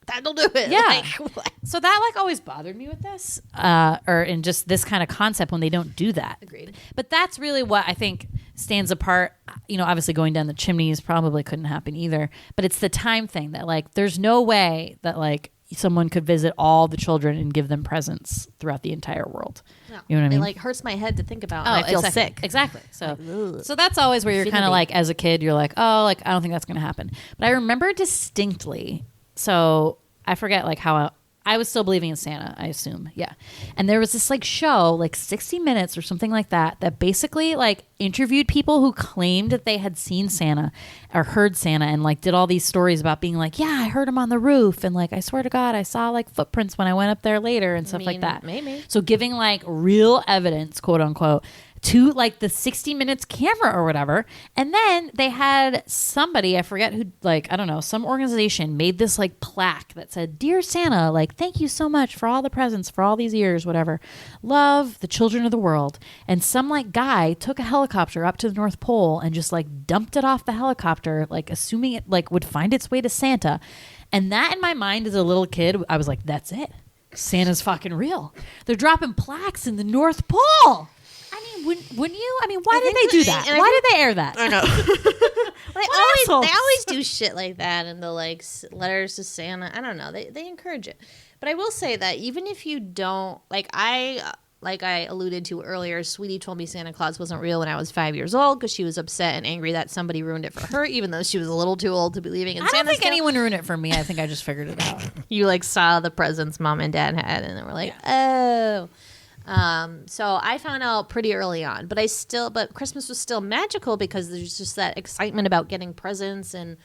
that'll do it. Yeah. What? So that always bothered me with this, or in just this kind of concept when they don't do that. Agreed. But that's really what I think stands apart. Obviously going down the chimneys probably couldn't happen either. But it's the time thing that there's no way that someone could visit all the children and give them presents throughout the entire world. No. You know what I mean? It hurts my head to think about. And I feel exactly. sick. Exactly. So that's always where you're kind of Infinity. as a kid, you're I don't think that's going to happen. But I remember distinctly. So I forget how I was still believing in Santa, I assume. Yeah. And there was this show, 60 Minutes or something like that, that basically interviewed people who claimed that they had seen Santa or heard Santa and did all these stories about being yeah, I heard him on the roof. And I swear to God, I saw footprints when I went up there later and stuff like that. Maybe. So giving real evidence, quote unquote, to the 60 Minutes camera or whatever. And then they had somebody, I forget who, I don't know, some organization made this plaque that said, "Dear Santa, thank you so much for all the presents for all these years, whatever. Love, the children of the world." And some guy took a helicopter up to the North Pole and just dumped it off the helicopter, assuming it would find its way to Santa. And that in my mind as a little kid, I was like, that's it. Santa's fucking real. They're dropping plaques in the North Pole. I mean, wouldn't you? I mean, why did they do that? Why did they air that? I know. They always do shit like that in the letters to Santa. I don't know. They encourage it. But I will say that even if you don't I alluded to earlier, Sweetie told me Santa Claus wasn't real when I was 5 years old because she was upset and angry that somebody ruined it for her, even though she was a little too old to be believing in Santa. I don't think still. anyone ruined it for me. I think I just figured it out. You saw the presents Mom and Dad had, and they were oh. So I found out pretty early on, but Christmas was still magical because there's just that excitement about getting presents and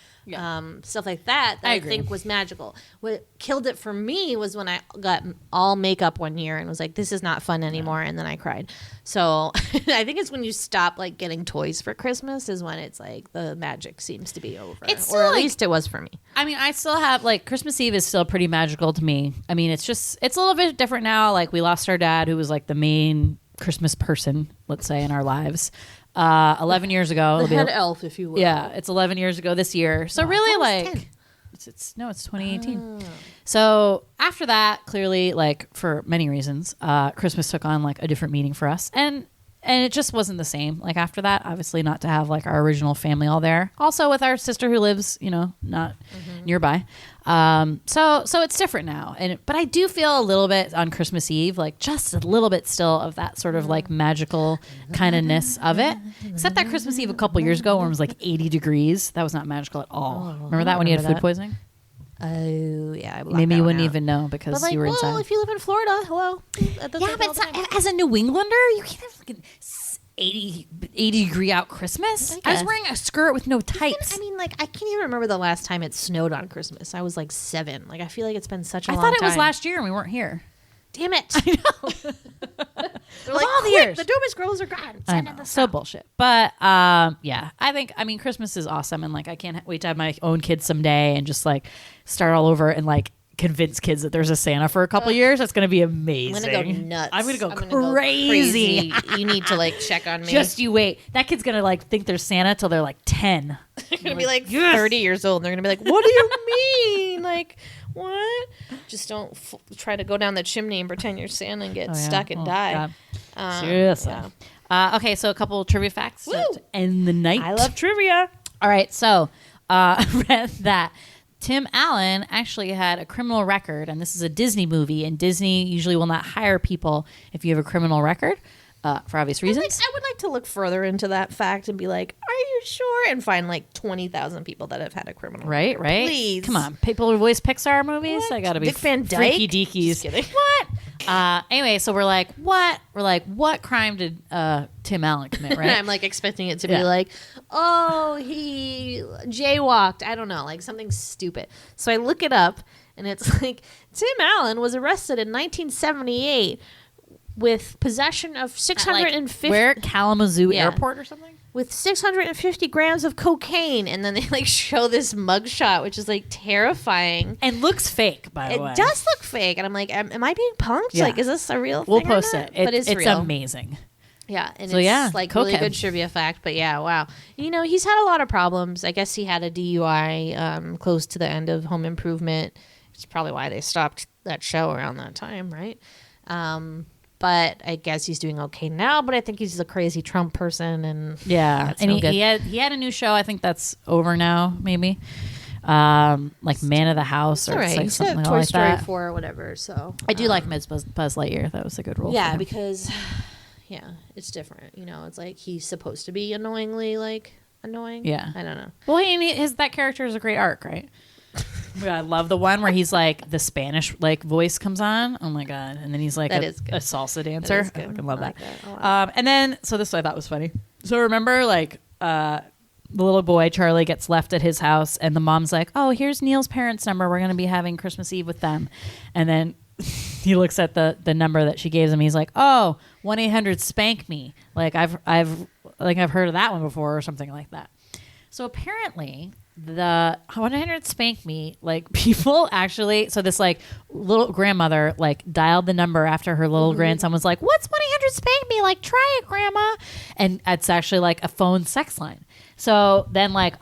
stuff like that I think was magical. What killed it for me was when I got all makeup one year and was like, this is not fun anymore. And then I cried. So I think it's when you stop getting toys for Christmas is when it's the magic seems to be over. It's or at least it was for me. I mean, I still have Christmas Eve is still pretty magical to me. I mean, it's a little bit different now. We lost our dad who was the main Christmas person, let's say, in our lives. 11 years ago. The head elf, if you will. Yeah, it's 11 years ago this year. So really, 10. it's 2018. So after that, clearly, for many reasons, Christmas took on a different meaning for us, and it just wasn't the same. After that, obviously, not to have our original family all there. Also with our sister who lives, not nearby. So it's different now. But I do feel a little bit on Christmas Eve, just a little bit still of that sort of magical kind of ness of it. Except that Christmas Eve a couple years ago when it was 80 degrees. That was not magical at all. Remember that when you had food poisoning? Oh, yeah. I Maybe you wouldn't even know because you were inside. Well, if you live in Florida, hello. Yeah, but as a New Englander, you can't have 80 degree out Christmas. I I was guess. wearing a skirt with no tights. I mean, like, I can't even remember the last time it snowed on Christmas. I was like 7. Like, I feel like it's been such a I long thought it time. was last year and we weren't here. Damn it. I know. They're like, all the quick, years. the Dumas girls are gone. I Send know, them so bullshit. But yeah, I mean, Christmas is awesome, and like I can't wait to have my own kids someday and just like start all over and like convince kids that there's a Santa for a couple years. That's gonna be amazing. I'm gonna go nuts. I'm gonna go crazy. You need to like check on me. Just you wait. That kid's gonna like think there's Santa till they're like 10. They're gonna be like 30 years old. And they're gonna be like, "What do you mean? Like, what? Just don't try to go down the chimney and pretend you're Santa and get stuck and die." Seriously. Yeah. Okay, so a couple trivia facts Woo! to end the night. I love trivia. All right, so I read that Tim Allen actually had a criminal record, and this is a Disney movie, and Disney usually will not hire people if you have a criminal record for obvious reasons. I would like to look further into that fact and be like, "Are you sure?" And find like 20,000 people that have had a criminal Right, record. right. Please, Come on, people who voice Pixar movies. What? I gotta be Dick Van Dyke? freaky deakies. Just kidding. What? Anyway, so we're like, what? We're like, what crime did Tim Allen commit? Right? And I'm like expecting it to be Yeah. like, "Oh, he jaywalked." I don't know, like something stupid. So I look it up, and it's like Tim Allen was arrested in 1978 with possession of 650 where Kalamazoo Yeah. Airport or something. with 650 grams of cocaine, and then they like show this mugshot, which is like terrifying. And looks fake, by the way. It does look fake, and I'm like, am I being punked? Yeah. Like, is this a real thing? We'll or post not? it. But it's real. Amazing. Yeah, and So, it's yeah, like really cokehead. good trivia fact. But yeah, wow. You know, he's had a lot of problems. I guess he had a DUI close to the end of Home Improvement. It's probably why they stopped that show around that time, right? But I guess he's doing okay now. But I think he's a crazy Trump person, and Yeah, that's and no good. he had a new show. I think that's over now, maybe. Like Man of the House or all right. like He's something got Toy like Story that. 4 or whatever. So I do like Buzz Lightyear. That was a good role. yeah, for him. because yeah, it's different. You know, it's like he's supposed to be annoyingly like annoying. Yeah. I don't know. Well, that character is a great arc, right? Yeah, I love the one where he's like the Spanish like voice comes on. Oh my god! And then he's like That a is good. salsa dancer. is good. I fucking love I like that. that a lot. And then so this I thought was funny. So remember like the little boy Charlie gets left at his house, and the mom's like, "Oh, here's Neil's parents' number. We're gonna be having Christmas Eve with them." And then he looks at the number that she gave him. He's like, "Oh, 1-800-SPANK-ME." Like I've heard of that one before or something like that. So apparently the 1-800-SPANK-ME, like people actually, so this like little grandmother like dialed the number after her little grandson was like, "What's 1-800-SPANK-ME? Like, try it, grandma." And it's actually like a phone sex line. So then like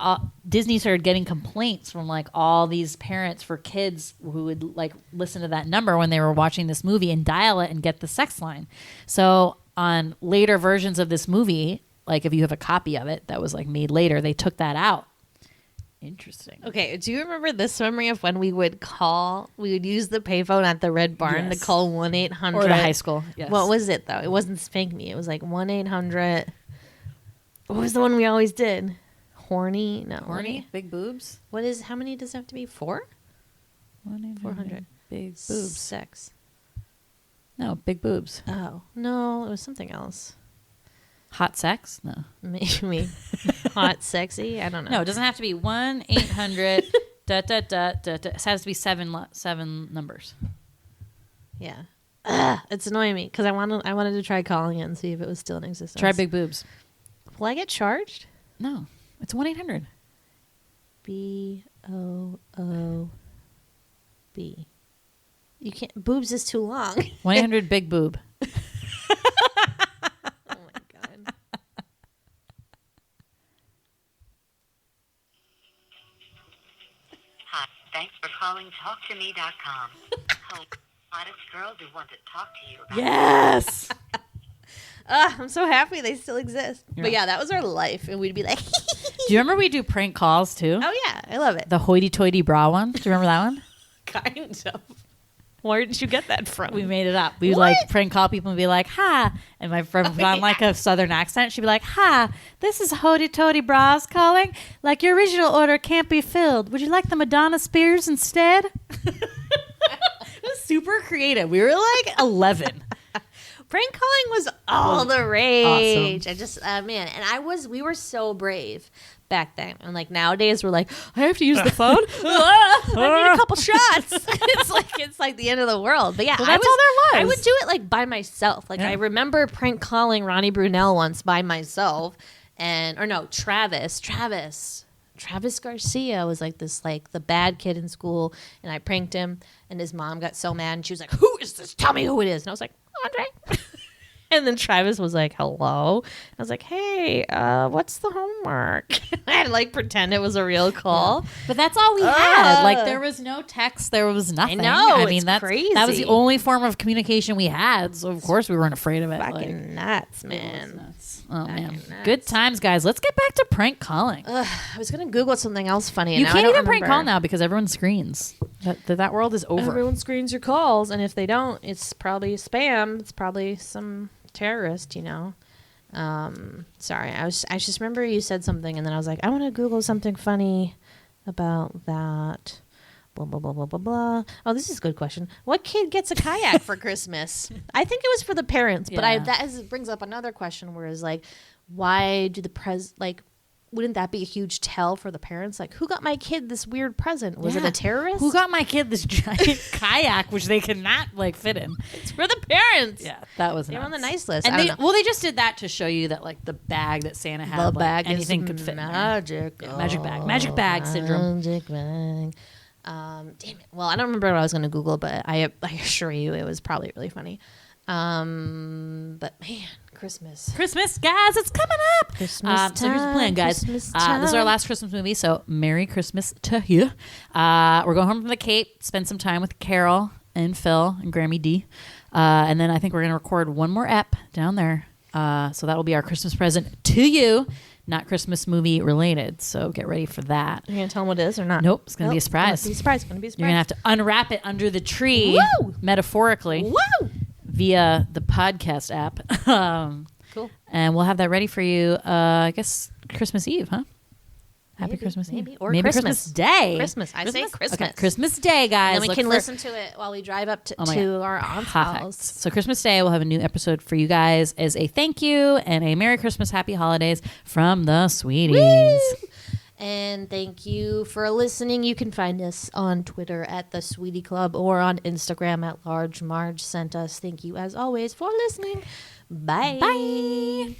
Disney started getting complaints from like all these parents for kids who would like listen to that number when they were watching this movie and dial it and get the sex line. So on later versions of this movie, like if you have a copy of it that was like made later, they took that out. Interesting. Okay, do you remember this memory of when we would use the payphone at the Red Barn Yes. to call 1-800? Or the high school. Yes. What was it, though? It wasn't Spank Me. It was like 1-800. What was the one we always did? Horny? No. Horny? Big boobs? How many does it have to be? 4? 400. Big boobs. Sex. No, big boobs. Oh, no, it was something else. Hot sex? No. Maybe. Hot, sexy? I don't know. No, it doesn't have to be 1-800 da da da da da. It has to be seven numbers. Yeah. It's annoying me because I wanted to try calling it and see if it was still in existence. Try big boobs. Will I get charged? No, it's 1-800. BOOB. You can't. Boobs is too long. 1-800 big boob. Oh my god. Hi, thanks for calling TalkToMe.com. Hottest girls who want to talk to you about Yes. I'm so happy they still exist. Yeah. But yeah, that was our life, and we'd be like, Do you remember we do prank calls too? "Oh yeah, I love it." The hoity-toity bra one. Do you remember that one? Kind of. Where did you get that from? We made it up. We What? like prank call people and be like, "Hi," and my friend put on like a southern accent. She'd be like, "Hi, this is Hoity-Toity Bras calling. Like your original order can't be filled. Would you like the Madonna Spears instead?" It was super creative. We were like 11. Prank calling was all the rage. I just, man, and we were so brave back then. And like nowadays we're like, I have to use the phone. I need a couple shots. it's like the end of the world. But yeah, well, that's all there I was. would do it like by myself. Like I remember prank calling Ronnie Brunell once by myself, Travis Garcia was like this, like the bad kid in school, and I pranked him, and his mom got so mad, and she was like, "Who is this? Tell me who it is." And I was like, "Andre." And then Travis was like, "Hello." And I was like, "Hey, what's the homework?" I had to like pretend it was a real call. But that's all we had. Like there was no text, there was nothing. I know. I mean, that's crazy. That was the only form of communication we had. So of course we weren't afraid of it. Fucking nuts, man. Oh man, good times, guys. Let's get back to prank calling. I was gonna Google something else funny. And You now can't I don't even prank remember. call now because everyone screens. That world is over. Everyone screens your calls, and if they don't, it's probably spam. It's probably some terrorist, you know. Sorry, I just remember you said something, and then I was like, I want to Google something funny about that. Blah blah blah blah blah blah. Oh, this is a good question. What kid gets a kayak for Christmas? I think it was for the parents, but Yeah. brings up another question, whereas like, why do wouldn't that be a huge tell for the parents? Like, who got my kid this weird present? Was it Yeah. a terrorist? Who got my kid this giant kayak, which they cannot like fit in? It's for the parents. Yeah, that was. They're on the nuts. nice list. And I don't know. they just did that to show you that like the bag that Santa had, The like, bag anything is could fit. magic. In there. Yeah, magic bag syndrome. Magic bag. Damn it. Well, I don't remember what I was going to Google, but I assure you it was probably really funny. But man, Christmas, Guys, it's coming up. Christmas So here's the plan, guys. Christmas This is our time. last Christmas movie, so Merry Christmas to you. We're going home from the Cape, spend some time with Carol and Phil and Grammy D, and then I think we're going to record one more ep down there. So that will be our Christmas present to you, not Christmas movie related. So get ready for that. You're going to tell them what it is or not? Nope, it's going to be a surprise. It's going to be a surprise. You're going to have to unwrap it under the tree, Woo! metaphorically. Woo! Via the podcast app. Cool. And we'll have that ready for you, I guess, Christmas Eve, huh? Happy Maybe, Christmas maybe. Eve. Or maybe Christmas. Day. Christmas. I say Christmas. Okay, Christmas Day, guys. And then we Look can for- listen to it while we drive up Oh my to God. our aunt's Perfect. house. So Christmas Day, we'll have a new episode for you guys as a thank you and a Merry Christmas, Happy Holidays from the Sweeties. Woo! And thank you for listening. You can find us on Twitter at The Sweetie Club or on Instagram at Large Marge Sent Us. Thank you, as always, for listening. Bye. Bye.